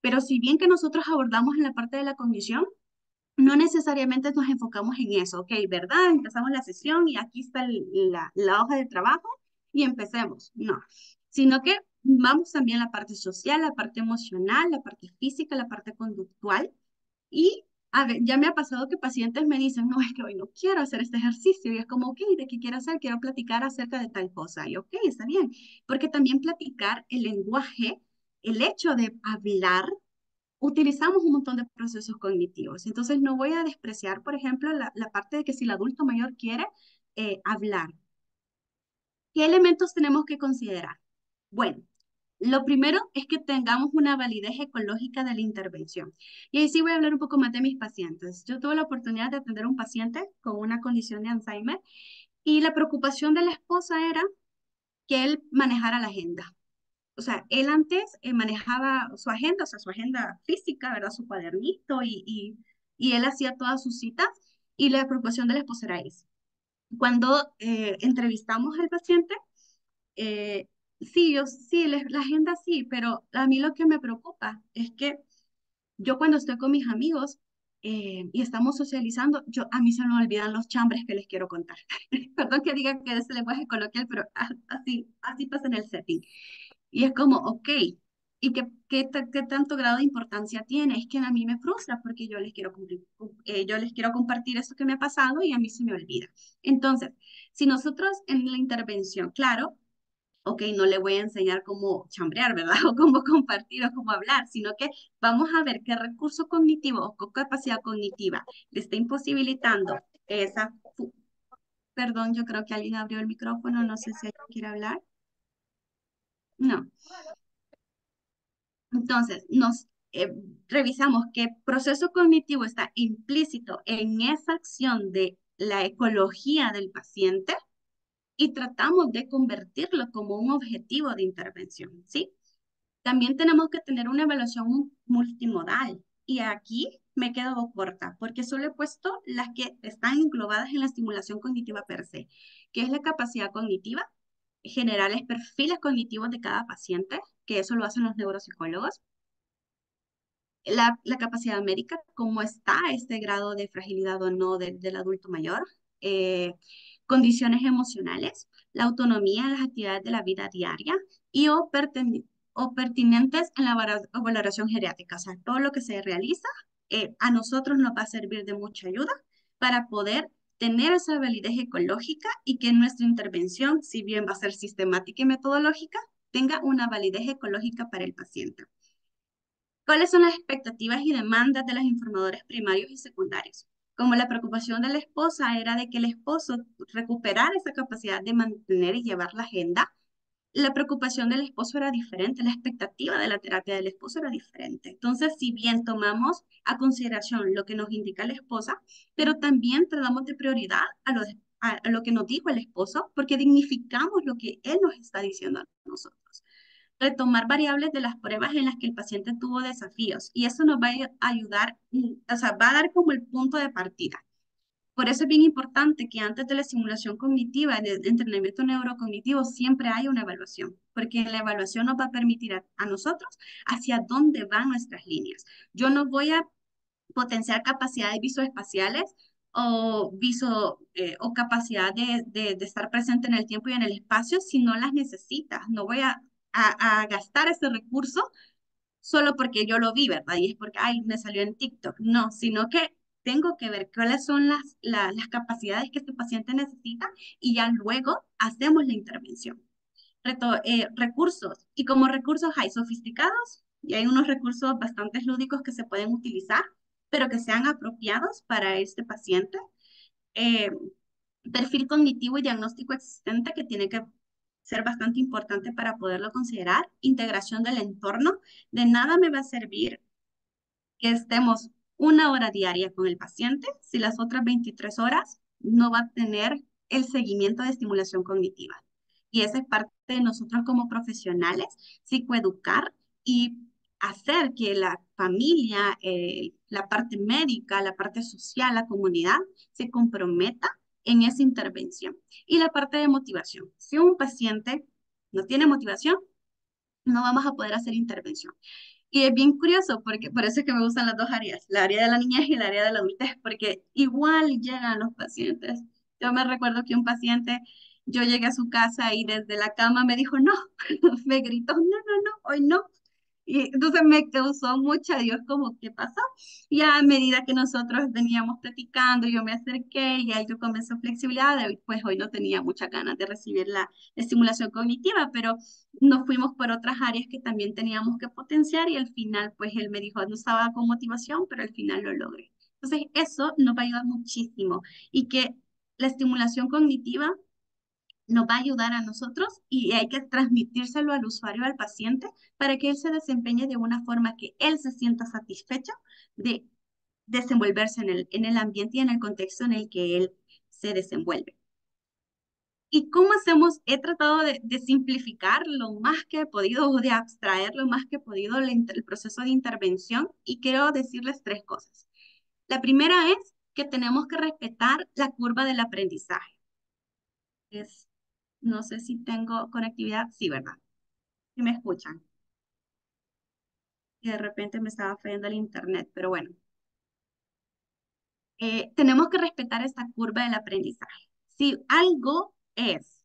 Pero si bien que nosotros abordamos en la parte de la cognición, no necesariamente nos enfocamos en eso, ¿ok? ¿Verdad? Empezamos la sesión y aquí está la hoja de trabajo y empecemos. No, sino que vamos también a la parte social, la parte emocional, la parte física, la parte conductual. Y a ver, ya me ha pasado que pacientes me dicen, no, es que hoy no quiero hacer este ejercicio. Y es como, ok, ¿de qué quiero hacer? Quiero platicar acerca de tal cosa. Y ok, está bien. Porque también platicar el lenguaje, el hecho de hablar, utilizamos un montón de procesos cognitivos. Entonces, no voy a despreciar, por ejemplo, la parte de que si el adulto mayor quiere hablar, ¿qué elementos tenemos que considerar? Bueno, lo primero es que tengamos una validez ecológica de la intervención. Y ahí sí voy a hablar un poco más de mis pacientes. Yo tuve la oportunidad de atender a un paciente con una condición de Alzheimer y la preocupación de la esposa era que él manejara la agenda. O sea, él antes manejaba su agenda, o sea, su agenda física, ¿verdad? Su cuadernito y él hacía todas sus citas y la preocupación de la esposa era eso. Cuando entrevistamos al paciente, sí, sí, la agenda sí, pero a mí lo que me preocupa es que yo cuando estoy con mis amigos y estamos socializando, a mí se me olvidan los chambres que les quiero contar. Perdón que diga que es el lenguaje coloquial, pero así pasa en el setting. Y es como, ok, ¿y qué tanto grado de importancia tiene? Es que a mí me frustra porque yo les quiero compartir esto que me ha pasado y a mí se me olvida. Entonces, si nosotros en la intervención, claro, ok, no le voy a enseñar cómo chambrear, ¿verdad? O cómo compartir o cómo hablar, sino que vamos a ver qué recurso cognitivo o qué capacidad cognitiva le está imposibilitando Perdón, yo creo que alguien abrió el micrófono, no sé si alguien quiere hablar. No. Entonces, revisamos qué proceso cognitivo está implícito en esa acción de la ecología del paciente y tratamos de convertirlo como un objetivo de intervención, ¿sí? También tenemos que tener una evaluación multimodal y aquí me he quedado corta porque solo he puesto las que están englobadas en la estimulación cognitiva per se, que es la capacidad cognitiva, generar los perfiles cognitivos de cada paciente, que eso lo hacen los neuropsicólogos, la capacidad médica, cómo está este grado de fragilidad o no del adulto mayor, condiciones emocionales, la autonomía en las actividades de la vida diaria y o pertinentes en la valoración geriátrica. O sea, todo lo que se realiza a nosotros nos va a servir de mucha ayuda para poder tener esa validez ecológica y que nuestra intervención, si bien va a ser sistemática y metodológica, tenga una validez ecológica para el paciente. ¿Cuáles son las expectativas y demandas de los informadores primarios y secundarios? Como la preocupación de la esposa era de que el esposo recuperara esa capacidad de mantener y llevar la agenda, la preocupación del esposo era diferente, la expectativa de la terapia del esposo era diferente. Entonces, si bien tomamos a consideración lo que nos indica la esposa, pero también tratamos de prioridad a lo que nos dijo el esposo, porque dignificamos lo que él nos está diciendo a nosotros. Retomar variables de las pruebas en las que el paciente tuvo desafíos y eso nos va a ayudar, o sea, va a dar como el punto de partida. Por eso es bien importante que antes de la estimulación cognitiva, de entrenamiento neurocognitivo, siempre haya una evaluación, porque la evaluación nos va a permitir a nosotros hacia dónde van nuestras líneas. Yo no voy a potenciar capacidades visoespaciales o capacidad de estar presente en el tiempo y en el espacio si no las necesitas. No voy a gastar ese recurso solo porque yo lo vi, ¿verdad? Y es porque, ay, me salió en TikTok. No, sino que tengo que ver cuáles son las capacidades que este paciente necesita y ya luego hacemos la intervención. Recursos. Y como recursos hay sofisticados y hay unos recursos bastante lúdicos que se pueden utilizar, pero que sean apropiados para este paciente. Eh, Perfil cognitivo y diagnóstico existente que tiene que ser bastante importante para poderlo considerar. Integración del entorno. De nada me va a servir que estemos 1 hora diaria con el paciente si las otras 23 horas no va a tener el seguimiento de estimulación cognitiva. Y esa es parte de nosotros como profesionales, psicoeducar y hacer que la familia, la parte médica, la parte social, la comunidad se comprometa en esa intervención. Y la parte de motivación. Si un paciente no tiene motivación, no vamos a poder hacer intervención. Y es bien curioso, porque por eso es que me gustan las dos áreas, la área de la niñez y la área de la adultez, porque igual llegan los pacientes. Yo me recuerdo que un paciente, yo llegué a su casa y desde la cama me dijo, no, me gritó, no, no, no, hoy no. Y entonces me causó mucha, Dios, como, ¿qué pasó? Y a medida que nosotros veníamos platicando, yo me acerqué y ahí yo comenzó flexibilidad, pues hoy no tenía muchas ganas de recibir la estimulación cognitiva, pero nos fuimos por otras áreas que también teníamos que potenciar y al final, pues él me dijo, no estaba con motivación, pero al final lo logré. Entonces, eso nos va a ayudar muchísimo y que la estimulación cognitiva nos va a ayudar a nosotros y hay que transmitírselo al usuario, al paciente, para que él se desempeñe de una forma que él se sienta satisfecho de desenvolverse en el ambiente y en el contexto en el que él se desenvuelve. ¿Y cómo hacemos? He tratado de simplificar lo más que he podido, o de abstraer lo más que he podido el proceso de intervención y quiero decirles 3 cosas. La primera es que tenemos que respetar la curva del aprendizaje. No sé si tengo conectividad. Sí, ¿verdad? Si me escuchan. Y de repente me estaba fallando el internet, pero bueno. Tenemos que respetar esta curva del aprendizaje. Si algo es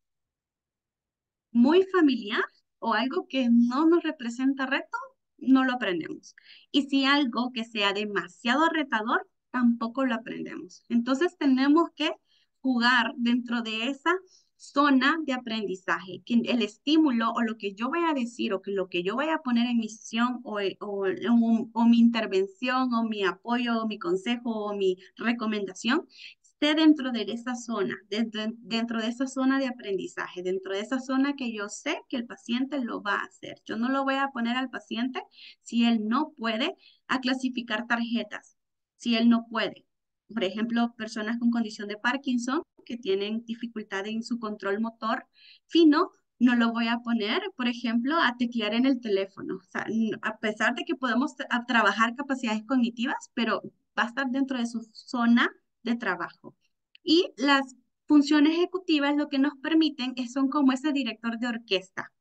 muy familiar o algo que no nos representa reto, no lo aprendemos. Y si algo que sea demasiado retador, tampoco lo aprendemos. Entonces tenemos que jugar dentro de esa zona de aprendizaje, que el estímulo o lo que yo voy a decir o que lo que yo voy a poner en mi sesión o mi intervención o mi apoyo o mi consejo o mi recomendación esté dentro de esa zona, dentro de esa zona de aprendizaje, dentro de esa zona que yo sé que el paciente lo va a hacer. Yo no lo voy a poner al paciente si él no puede a clasificar tarjetas, si él no puede. Por ejemplo, personas con condición de Parkinson que tienen dificultad en su control motor fino, no lo voy a poner, por ejemplo, a teclear en el teléfono. O sea, a pesar de que podemos trabajar capacidades cognitivas, pero va a estar dentro de su zona de trabajo. Y las funciones ejecutivas lo que nos permiten son como ese director de orquesta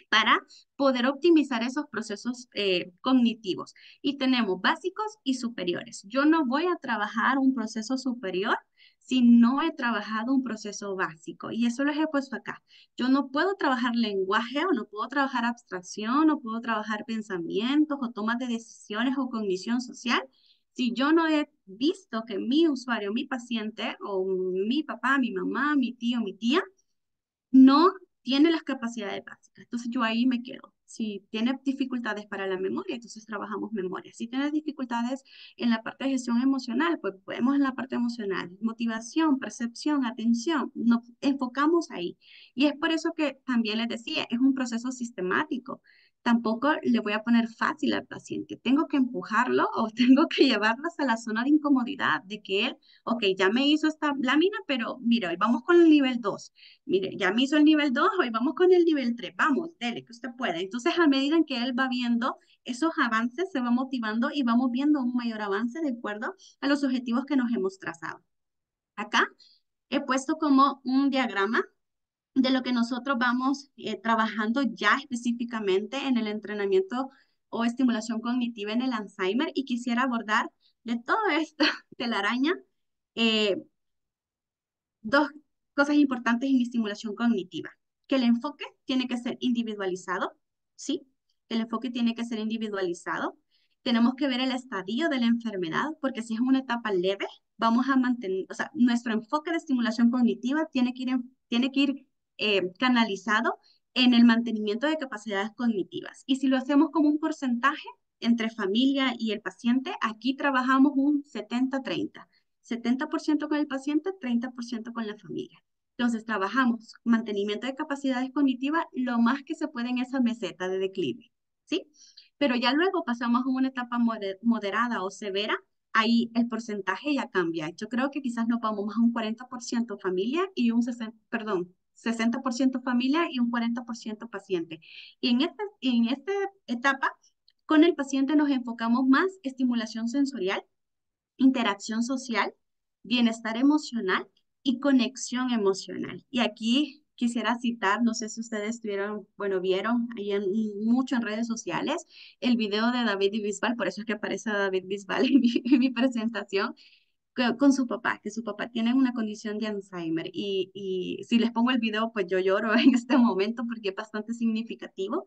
para poder optimizar esos procesos cognitivos. Y tenemos básicos y superiores. Yo no voy a trabajar un proceso superior si no he trabajado un proceso básico. Y eso les he puesto acá. Yo no puedo trabajar lenguaje o no puedo trabajar abstracción, no puedo trabajar pensamientos o tomas de decisiones o cognición social si yo no he visto que mi usuario, mi paciente o mi papá, mi mamá, mi tío, mi tía, no tiene las capacidades básicas. Entonces yo ahí me quedo. Si tiene dificultades para la memoria, entonces trabajamos memoria. Si tiene dificultades en la parte de gestión emocional, pues podemos en la parte emocional, motivación, percepción, atención, nos enfocamos ahí. Y es por eso que también les decía, es un proceso sistemático. Tampoco le voy a poner fácil al paciente. Tengo que empujarlo o tengo que llevarlo hasta la zona de incomodidad, de que él, ok, ya me hizo esta lámina, pero mira, hoy vamos con el nivel 2. Mire, ya me hizo el nivel 2, hoy vamos con el nivel 3. Vamos, dele, que usted puede. Entonces, a medida en que él va viendo esos avances, se va motivando y vamos viendo un mayor avance de acuerdo a los objetivos que nos hemos trazado. Acá he puesto como un diagrama de lo que nosotros vamos trabajando ya específicamente en el entrenamiento o estimulación cognitiva en el Alzheimer y quisiera abordar de toda esta telaraña eh, dos cosas importantes en estimulación cognitiva, que el enfoque tiene que ser individualizado, ¿sí? El enfoque tiene que ser individualizado. Tenemos que ver el estadio de la enfermedad, porque si es una etapa leve, vamos a mantener, o sea, nuestro enfoque de estimulación cognitiva tiene que ir canalizado en el mantenimiento de capacidades cognitivas. Y si lo hacemos como un porcentaje entre familia y el paciente, aquí trabajamos un 70-30. 70% con el paciente, 30% con la familia. Entonces, trabajamos mantenimiento de capacidades cognitivas lo más que se puede en esa meseta de declive, ¿sí? Pero ya luego pasamos a una etapa moderada o severa, ahí el porcentaje ya cambia. Yo creo que quizás nos vamos más a un 40% familia y un 60% familia y un 40% paciente. Y en esta etapa, con el paciente nos enfocamos más estimulación sensorial, interacción social, bienestar emocional y conexión emocional. Y aquí quisiera citar, no sé si ustedes tuvieron, bueno, vieron ahí mucho en redes sociales el video de David Bisbal, por eso es que aparece David Bisbal en mi presentación, con su papá, que su papá tiene una condición de Alzheimer y si les pongo el video, pues yo lloro en este momento porque es bastante significativo.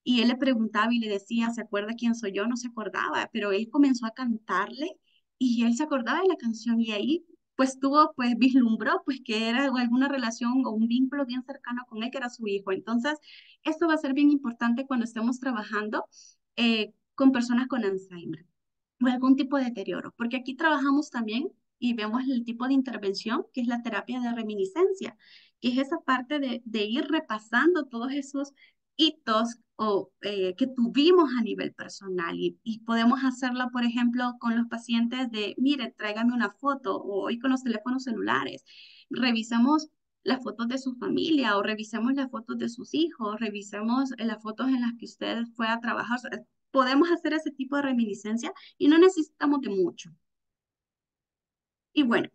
Y él le preguntaba y le decía, ¿se acuerda quién soy yo? No se acordaba, pero él comenzó a cantarle y él se acordaba de la canción y ahí pues tuvo, pues vislumbró pues que era alguna relación o un vínculo bien cercano con él, que era su hijo. Entonces, esto va a ser bien importante cuando estemos trabajando con personas con Alzheimer o algún tipo de deterioro, porque aquí trabajamos también y vemos el tipo de intervención que es la terapia de reminiscencia, que es esa parte de ir repasando todos esos hitos que tuvimos a nivel personal y podemos hacerla, por ejemplo, con los pacientes de, mire, tráigame una foto o hoy con los teléfonos celulares, revisemos las fotos de su familia o revisemos las fotos de sus hijos, revisemos las fotos en las que usted fue a trabajar. O sea, podemos hacer ese tipo de reminiscencia y no necesitamos de mucho. Y bueno,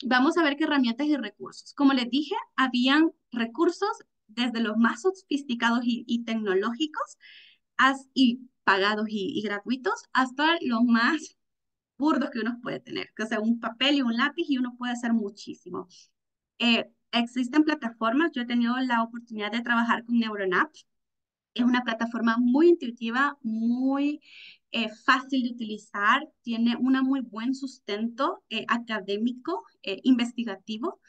vamos a ver qué herramientas y recursos. Como les dije, habían recursos desde los más sofisticados y tecnológicos y pagados y gratuitos hasta los más burdos que uno puede tener, que sea un papel y un lápiz y uno puede hacer muchísimo. Existen plataformas, yo he tenido la oportunidad de trabajar con NeuronApp. Es una plataforma muy intuitiva, muy fácil de utilizar, tiene un muy buen sustento académico, investigativo.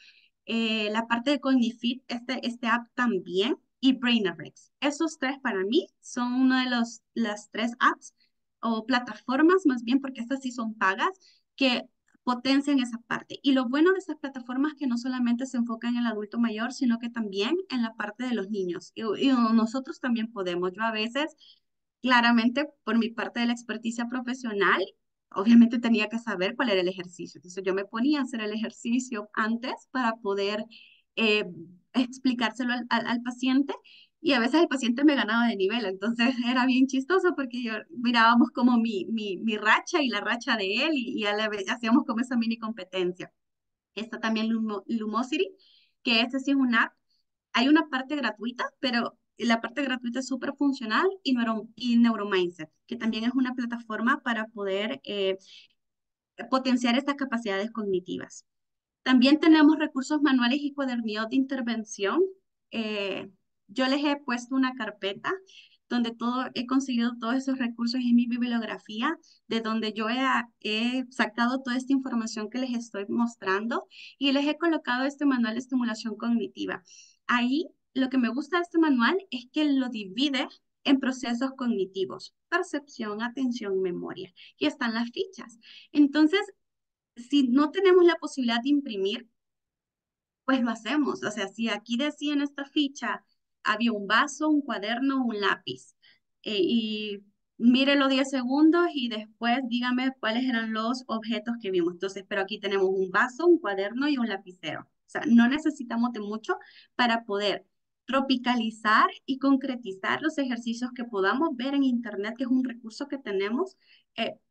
La parte de Cognifit, este app también, y BrainRx. Esos tres para mí son una de las tres apps o plataformas, más bien porque estas sí son pagas, que potencian esa parte. Y lo bueno de estas plataformas es que no solamente se enfocan en el adulto mayor, sino que también en la parte de los niños. Y nosotros también podemos. Yo a veces, claramente, por mi parte de la experticia profesional, obviamente tenía que saber cuál era el ejercicio. Entonces yo me ponía a hacer el ejercicio antes para poder eh, explicárselo al paciente y a veces el paciente me ganaba de nivel. Entonces era bien chistoso porque yo mirábamos como mi racha y la racha de él y a la vez hacíamos como esa mini competencia. Está también Lumosity, que este sí es una app. Hay una parte gratuita, pero la parte gratuita es súper funcional y Neuromindset, que también es una plataforma para poder potenciar estas capacidades cognitivas. También tenemos recursos manuales y cuadernillos de intervención. Eh, yo les he puesto una carpeta donde he conseguido todos esos recursos en mi bibliografía, de donde yo he sacado toda esta información que les estoy mostrando y les he colocado este manual de estimulación cognitiva. Ahí lo que me gusta de este manual es que lo divide en procesos cognitivos: percepción, atención, memoria. Y están las fichas. Entonces, si no tenemos la posibilidad de imprimir, pues lo hacemos. O sea, si aquí decía en esta ficha, había un vaso, un cuaderno, un lápiz, y mírelo 10 segundos y después dígame cuáles eran los objetos que vimos. Entonces, pero aquí tenemos un vaso, un cuaderno y un lapicero. O sea, no necesitamos de mucho para poder tropicalizar y concretizar los ejercicios que podamos ver en Internet, que es un recurso que tenemos,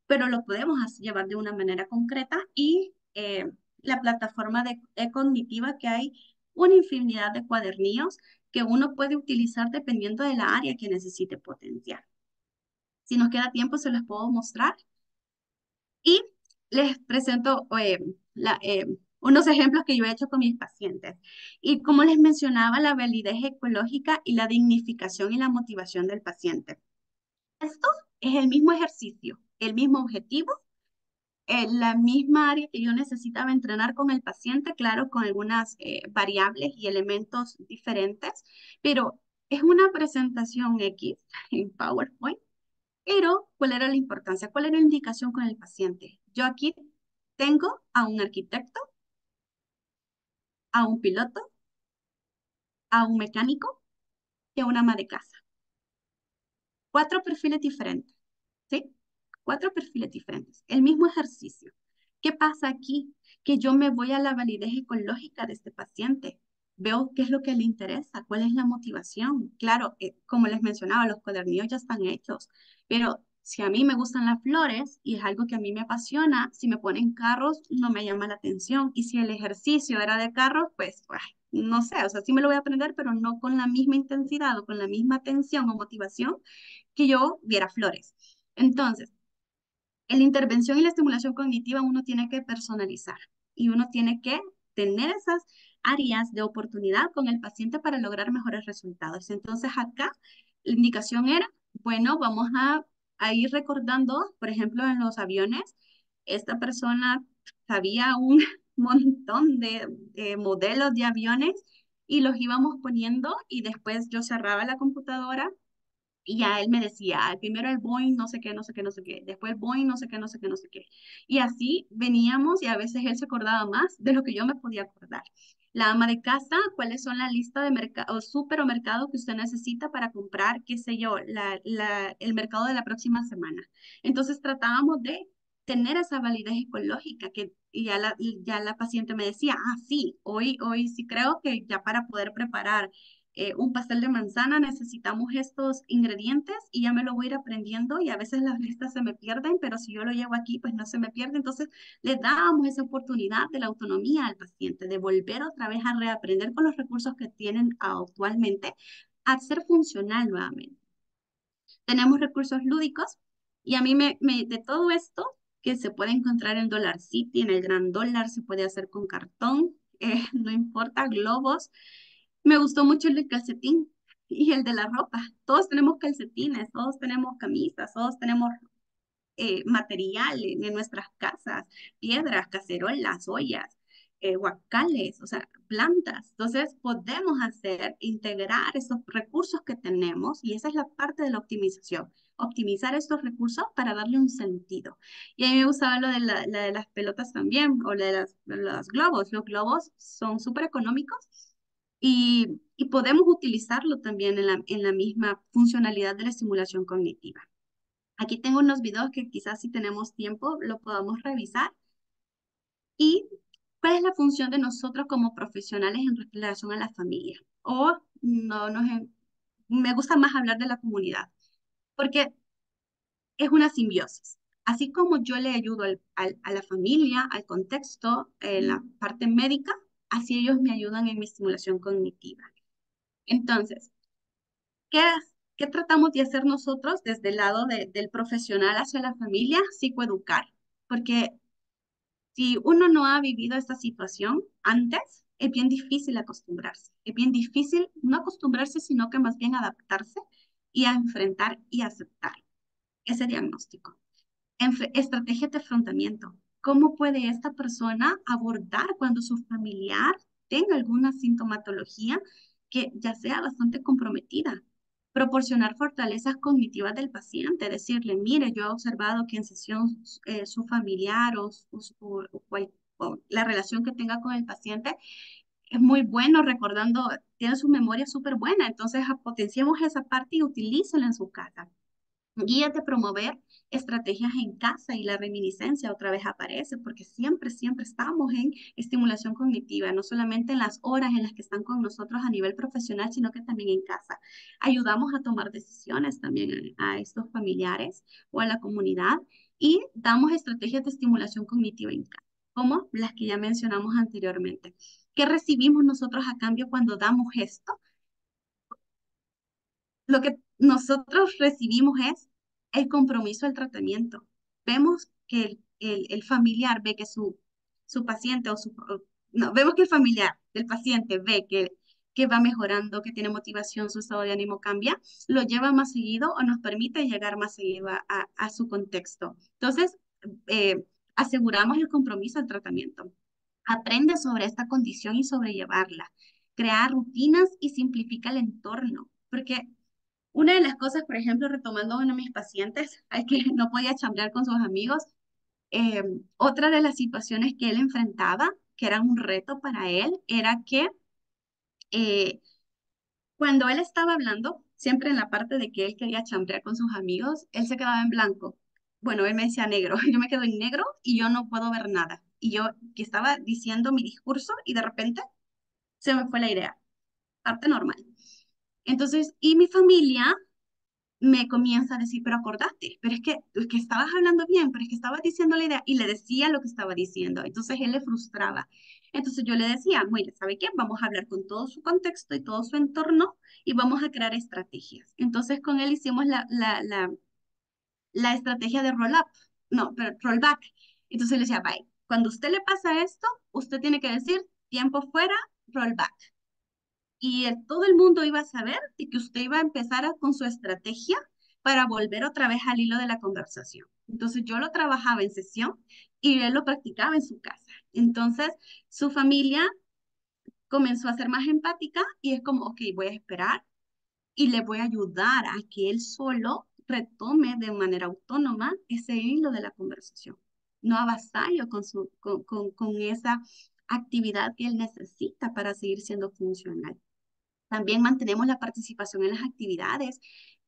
pero lo podemos llevar de una manera concreta y la plataforma cognitiva, que hay una infinidad de cuadernillos que uno puede utilizar dependiendo de la área que necesite potenciar. Si nos queda tiempo, se los puedo mostrar y les presento unos ejemplos que yo he hecho con mis pacientes. Y como les mencionaba, la validez ecológica y la dignificación y la motivación del paciente. Esto es el mismo ejercicio, el mismo objetivo, la misma área que yo necesitaba entrenar con el paciente, claro, con algunas variables y elementos diferentes, pero es una presentación X en PowerPoint. Pero, ¿cuál era la importancia? ¿Cuál era la indicación con el paciente? Yo aquí tengo a un arquitecto, a un piloto, a un mecánico y a una ama de casa. 4 perfiles diferentes, ¿sí? 4 perfiles diferentes. El mismo ejercicio. ¿Qué pasa aquí? Que yo me voy a la validez ecológica de este paciente. Veo qué es lo que le interesa, cuál es la motivación. Claro, como les mencionaba, los cuadernillos ya están hechos, pero si a mí me gustan las flores y es algo que a mí me apasiona, si me ponen carros, no me llama la atención. Y si el ejercicio era de carros, pues, ay, no sé, o sea, sí me lo voy a aprender, pero no con la misma intensidad o con la misma atención o motivación que yo viera flores. Entonces, en la intervención y la estimulación cognitiva uno tiene que personalizar y uno tiene que tener esas áreas de oportunidad con el paciente para lograr mejores resultados. Entonces acá la indicación era, bueno, vamos a ir recordando, por ejemplo, en los aviones, esta persona sabía un montón de modelos de aviones y los íbamos poniendo y después yo cerraba la computadora y ya él me decía: primero el Boeing, no sé qué, no sé qué, no sé qué, después el Boeing, no sé qué, no sé qué, no sé qué. Y así veníamos y a veces él se acordaba más de lo que yo me podía acordar. La ama de casa, ¿cuáles son la lista de mercado, supermercado que usted necesita para comprar, qué sé yo, el mercado de la próxima semana? Entonces tratábamos de tener esa validez ecológica que ya la paciente me decía: sí, hoy sí creo que ya para poder preparar un pastel de manzana necesitamos estos ingredientes y ya me lo voy a ir aprendiendo y a veces las listas se me pierden, pero si yo lo llevo aquí, pues no se me pierde. Entonces, le damos esa oportunidad de la autonomía al paciente, de volver otra vez a reaprender con los recursos que tienen actualmente, a ser funcional nuevamente. Tenemos recursos lúdicos y a mí de todo esto que se puede encontrar en Dollar City, en el Gran Dólar, se puede hacer con cartón, no importa, globos. Me gustó mucho el del calcetín y el de la ropa. Todos tenemos calcetines, todos tenemos camisas, todos tenemos material en nuestras casas: piedras, cacerolas, ollas, guacales, o sea, plantas. Entonces podemos integrar esos recursos que tenemos y esa es la parte de la optimización. Optimizar estos recursos para darle un sentido. Y a mí me gustaba lo de la de las pelotas también, o la de los globos. Los globos son súper económicos y podemos utilizarlo también en la misma funcionalidad de la estimulación cognitiva. Aquí tengo unos videos que quizás si tenemos tiempo lo podamos revisar. ¿Y cuál es la función de nosotros como profesionales en relación a la familia? O no me gusta más hablar de la comunidad, porque es una simbiosis. Así como yo le ayudo a la familia, al contexto, en la parte médica, así ellos me ayudan en mi estimulación cognitiva. Entonces, ¿qué, qué tratamos de hacer nosotros desde el lado del profesional hacia la familia? Psicoeducar, porque Si uno no ha vivido esta situación antes, es bien difícil acostumbrarse. Es bien difícil no acostumbrarse, sino que más bien adaptarse y a enfrentar y aceptar ese diagnóstico. Estrategias de afrontamiento. ¿Cómo puede esta persona abordar cuando su familiar tenga alguna sintomatología que ya sea bastante comprometida? Proporcionar fortalezas cognitivas del paciente, decirle, mire, yo he observado que en sesión su familiar o la relación que tenga con el paciente es muy bueno recordando, tiene su memoria súper buena, entonces potenciemos esa parte y utilícela en su casa. Guías de promover estrategias en casa y la reminiscencia otra vez aparece porque siempre, siempre estamos en estimulación cognitiva, no solamente en las horas en las que están con nosotros a nivel profesional, sino que también en casa. Ayudamos a tomar decisiones también a estos familiares o a la comunidad y damos estrategias de estimulación cognitiva en casa, como las que ya mencionamos anteriormente. ¿Qué recibimos nosotros a cambio cuando damos esto? Lo que nosotros recibimos es el compromiso al tratamiento. Vemos que el familiar ve que su paciente no, vemos que el familiar del paciente ve que va mejorando, que tiene motivación, su estado de ánimo cambia, lo lleva más seguido o nos permite llegar más seguido a su contexto. Entonces, eh, aseguramos el compromiso al tratamiento. Aprende sobre esta condición y sobrellevarla. Crea rutinas y simplifica el entorno, porque una de las cosas, por ejemplo, retomando a uno de mis pacientes, al que no podía chambrear con sus amigos, eh, otra de las situaciones que él enfrentaba, que era un reto para él, era que eh, cuando él estaba hablando, siempre en la parte de que él quería chambrear con sus amigos, él se quedaba en blanco. Bueno, él me decía negro, yo me quedo en negro y yo no puedo ver nada. Y yo que estaba diciendo mi discurso y de repente se me fue la idea, parte normal. Entonces, y mi familia me comienza a decir, pero acordaste, pero es que estabas hablando bien, pero es que estabas diciendo la idea y le decía lo que estaba diciendo. Entonces él le frustraba. Entonces yo le decía, mire, ¿sabe qué? Vamos a hablar con todo su contexto y todo su entorno y vamos a crear estrategias. Entonces con él hicimos la estrategia de roll up, no, pero rollback. Entonces le decía, bye, cuando a usted le pasa esto, usted tiene que decir tiempo fuera, rollback y todo el mundo iba a saber de que usted iba a empezar con su estrategia para volver otra vez al hilo de la conversación. Entonces yo lo trabajaba en sesión y él lo practicaba en su casa. Entonces su familia comenzó a ser más empática y es como, ok, voy a esperar y le voy a ayudar a que él solo retome de manera autónoma ese hilo de la conversación. No avasallo con esa actividad que él necesita para seguir siendo funcional. También mantenemos la participación en las actividades.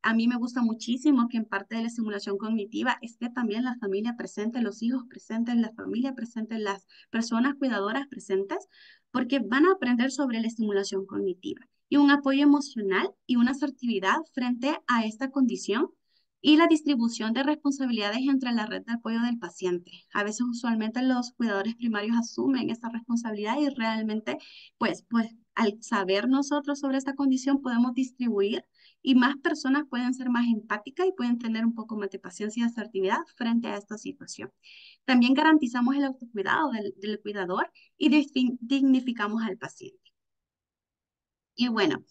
A mí me gusta muchísimo que en parte de la estimulación cognitiva esté también la familia presente, los hijos presentes, la familia presente, las personas cuidadoras presentes, porque van a aprender sobre la estimulación cognitiva y un apoyo emocional y una asertividad frente a esta condición y la distribución de responsabilidades entre la red de apoyo del paciente. A veces usualmente los cuidadores primarios asumen esta responsabilidad y realmente pues al saber nosotros sobre esta condición podemos distribuir y más personas pueden ser más empáticas y pueden tener un poco más de paciencia y asertividad frente a esta situación. También garantizamos el autocuidado del cuidador y dignificamos al paciente. Y bueno,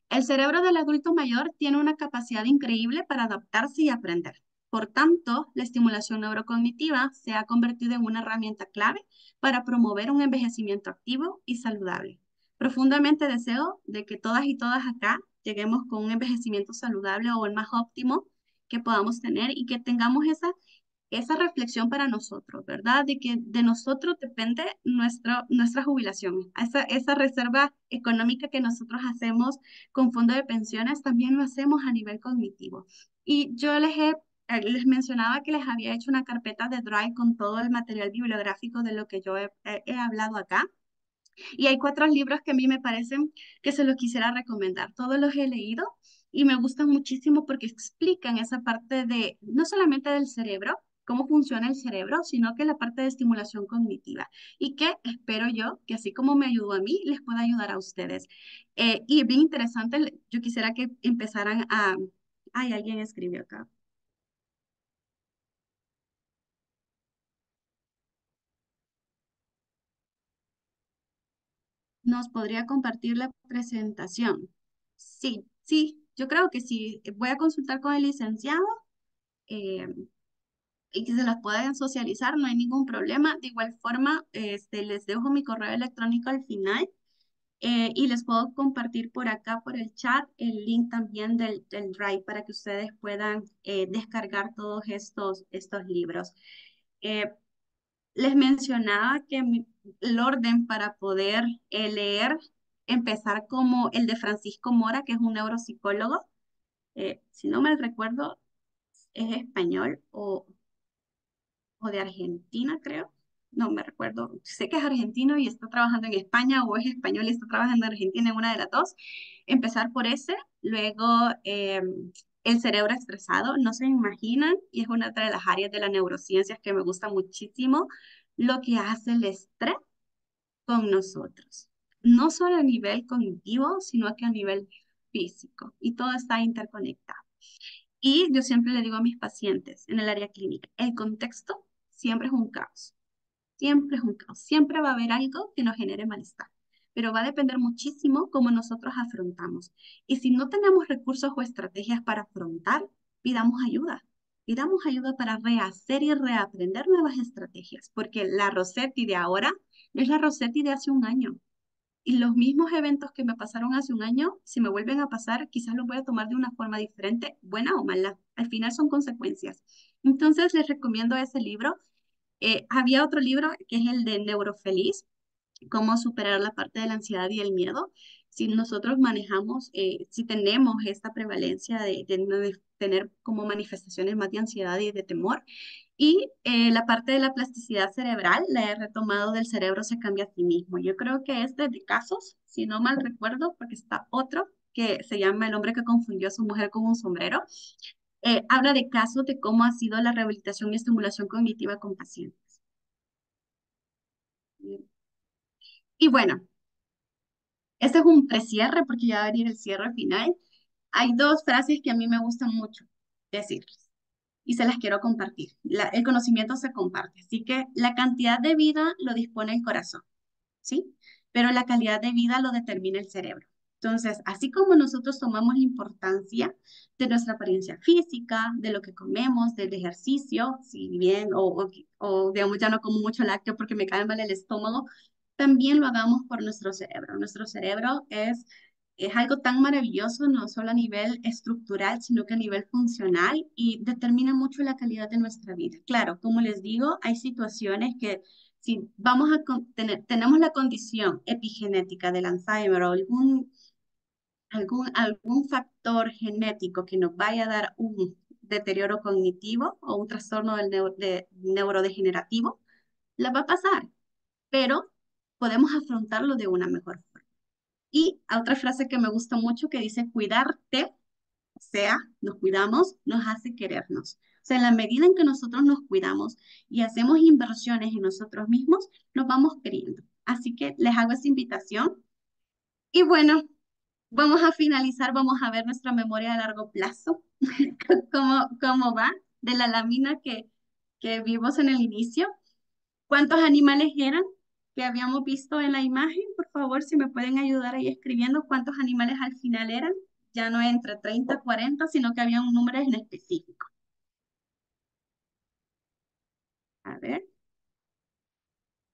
el cerebro del adulto mayor tiene una capacidad increíble para adaptarse y aprender. Por tanto, la estimulación neurocognitiva se ha convertido en una herramienta clave para promover un envejecimiento activo y saludable. Profundamente deseo de que todas y todas acá lleguemos con un envejecimiento saludable o el más óptimo que podamos tener y que tengamos esa reflexión para nosotros, ¿verdad? De que de nosotros depende nuestra jubilación. Esa reserva económica que nosotros hacemos con fondo de pensiones también lo hacemos a nivel cognitivo. Y yo les mencionaba que les había hecho una carpeta de Drive con todo el material bibliográfico de lo que yo he hablado acá. Y hay 4 libros que a mí me parecen que se los quisiera recomendar. Todos los he leído y me gustan muchísimo porque explican esa parte de, no solamente del cerebro, cómo funciona el cerebro, sino que la parte de estimulación cognitiva. Y que espero yo que así como me ayudó a mí, les pueda ayudar a ustedes. Y bien interesante, yo quisiera que empezaran a... Ay, alguien escribió acá. ¿Nos podría compartir la presentación? Sí, sí, yo creo que sí. Voy a consultar con el licenciado eh, y que se las puedan socializar, no hay ningún problema. De igual forma, les dejo mi correo electrónico al final y les puedo compartir por acá, por el chat, el link también del Drive para que ustedes puedan descargar todos estos libros. Eh, Les mencionaba que el orden para poder leer, empezar como el de Francisco Mora, que es un neuropsicólogo, si no mal recuerdo, es español o de Argentina, creo. No me recuerdo. Sé que es argentino y está trabajando en España o es español y está trabajando en Argentina, en una de las dos. Empezar por ese, luego el cerebro estresado, no se imaginan, y es una de las áreas de las neurociencias que me gusta muchísimo, lo que hace el estrés con nosotros. No solo a nivel cognitivo, sino que a nivel físico. Y todo está interconectado. Y yo siempre le digo a mis pacientes en el área clínica, el contexto siempre es un caos, siempre es un caos, siempre va a haber algo que nos genere malestar, pero va a depender muchísimo cómo nosotros afrontamos. Y si no tenemos recursos o estrategias para afrontar, pidamos ayuda para rehacer y reaprender nuevas estrategias, porque la Rossetti de ahora no es la Rossetti de hace un año. Y los mismos eventos que me pasaron hace un año, si me vuelven a pasar, quizás los voy a tomar de una forma diferente, buena o mala. Al final son consecuencias. Entonces les recomiendo ese libro. Había otro libro que es el de Neurofeliz, cómo superar la parte de la ansiedad y el miedo. Si nosotros manejamos, si tenemos esta prevalencia de tener como manifestaciones más de ansiedad y de temor, y la parte de la plasticidad cerebral la he retomado del cerebro se cambia a sí mismo. Yo creo que este de casos, si no mal recuerdo, porque está otro que se llama El hombre que confundió a su mujer con un sombrero, habla de casos de cómo ha sido la rehabilitación y estimulación cognitiva con pacientes. Y bueno, este es un precierre porque ya va a venir el cierre final. Hay dos frases que a mí me gustan mucho decirles y se las quiero compartir. El conocimiento se comparte, así que la cantidad de vida lo dispone el corazón. ¿Sí? Pero la calidad de vida lo determina el cerebro. Entonces, así como nosotros tomamos la importancia de nuestra apariencia física, de lo que comemos, del ejercicio, si bien, o digamos, ya no como mucho lácteo porque me cae mal el estómago, también lo hagamos por nuestro cerebro. Nuestro cerebro es algo tan maravilloso, no solo a nivel estructural, sino que a nivel funcional y determina mucho la calidad de nuestra vida. Claro, como les digo, hay situaciones que si vamos a tenemos la condición epigenética del Alzheimer o algún factor genético que nos vaya a dar un deterioro cognitivo o un trastorno neurodegenerativo, la va a pasar, pero podemos afrontarlo de una mejor forma. Y otra frase que me gusta mucho que dice, cuidarte, o sea, nos cuidamos, nos hace querernos. O sea, en la medida en que nosotros nos cuidamos y hacemos inversiones en nosotros mismos, nos vamos queriendo. Así que les hago esa invitación. Y bueno, vamos a finalizar, vamos a ver nuestra memoria a largo plazo, cómo va de la lámina que vimos en el inicio. ¿Cuántos animales eran que habíamos visto en la imagen? Por favor, si me pueden ayudar ahí escribiendo cuántos animales al final eran. Ya no entre 30 40, sino que había un número en específico. A ver.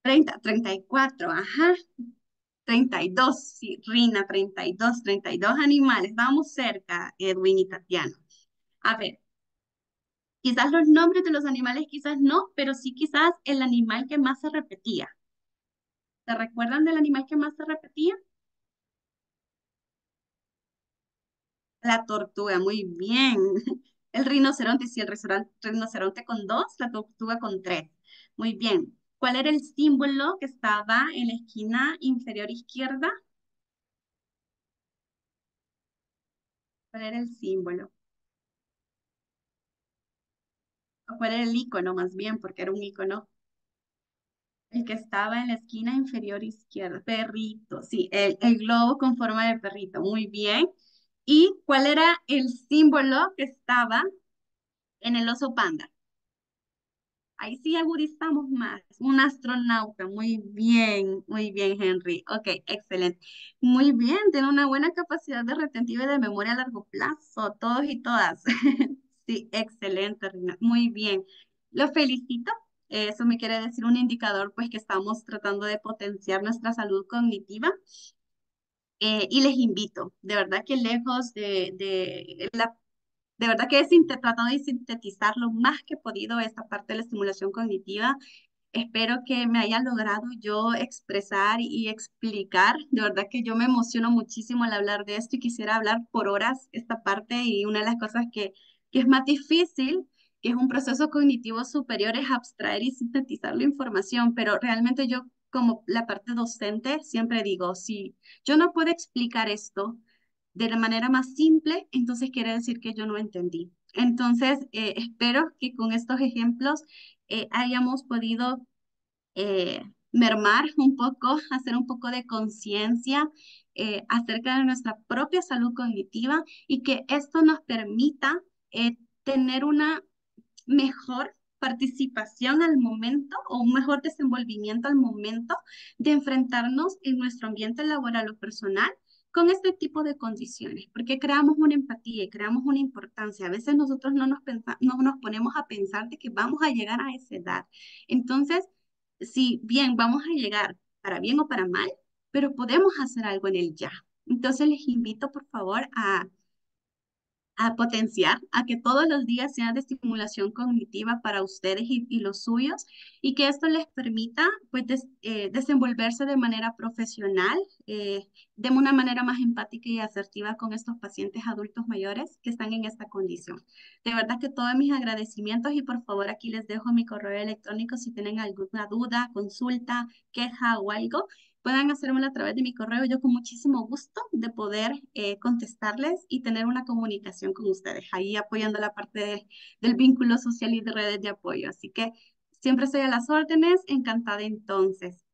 30 34, ajá. 32, sí, Rina, 32 animales. Vamos cerca, Edwin y Tatiana. A ver, quizás los nombres de los animales, quizás no, pero sí quizás el animal que más se repetía. ¿Se recuerdan del animal que más se repetía? La tortuga, muy bien. El rinoceronte, sí, rinoceronte con 2, la tortuga con 3. Muy bien. ¿Cuál era el símbolo que estaba en la esquina inferior izquierda? ¿Cuál era el símbolo? ¿O cuál era el icono más bien? Porque era un icono. El que estaba en la esquina inferior izquierda. Perrito, sí, el globo con forma de perrito. Muy bien. ¿Y cuál era el símbolo que estaba en el oso panda? Ahí sí agudizamos más. Un astronauta. Muy bien, Henry. Ok, excelente. Muy bien, tiene una buena capacidad de retentiva y de memoria a largo plazo, todos y todas. Sí, excelente, Rina. Muy bien. Lo felicito. Eso me quiere decir un indicador, pues, que estamos tratando de potenciar nuestra salud cognitiva. Y les invito, de verdad que lejos de verdad que he tratado de sintetizar lo más que he podido esta parte de la estimulación cognitiva. Espero que me haya logrado yo expresar y explicar. De verdad que yo me emociono muchísimo al hablar de esto y quisiera hablar por horas esta parte y una de las cosas que es más difícil, que es un proceso cognitivo superior, es abstraer y sintetizar la información, pero realmente yo como la parte docente siempre digo, si yo no puedo explicar esto de la manera más simple, entonces quiere decir que yo no entendí. Entonces, espero que con estos ejemplos hayamos podido mermar un poco, hacer un poco de conciencia acerca de nuestra propia salud cognitiva y que esto nos permita tener una mejor participación al momento o un mejor desenvolvimiento al momento de enfrentarnos en nuestro ambiente laboral o personal con este tipo de condiciones, porque creamos una empatía y creamos una importancia. A veces nosotros no nos ponemos a pensar de que vamos a llegar a esa edad. Entonces, si bien vamos a llegar para bien o para mal, pero podemos hacer algo en el ya. Entonces les invito por favor a potenciar, a que todos los días sean de estimulación cognitiva para ustedes y los suyos, y que esto les permita pues, desenvolverse de manera profesional, de una manera más empática y asertiva con estos pacientes adultos mayores que están en esta condición. De verdad que todos mis agradecimientos y por favor aquí les dejo mi correo electrónico si tienen alguna duda, consulta, queja o algo puedan hacérmelo a través de mi correo. Yo con muchísimo gusto de poder contestarles y tener una comunicación con ustedes, ahí apoyando la parte del vínculo social y de redes de apoyo. Así que siempre estoy a las órdenes, encantada entonces.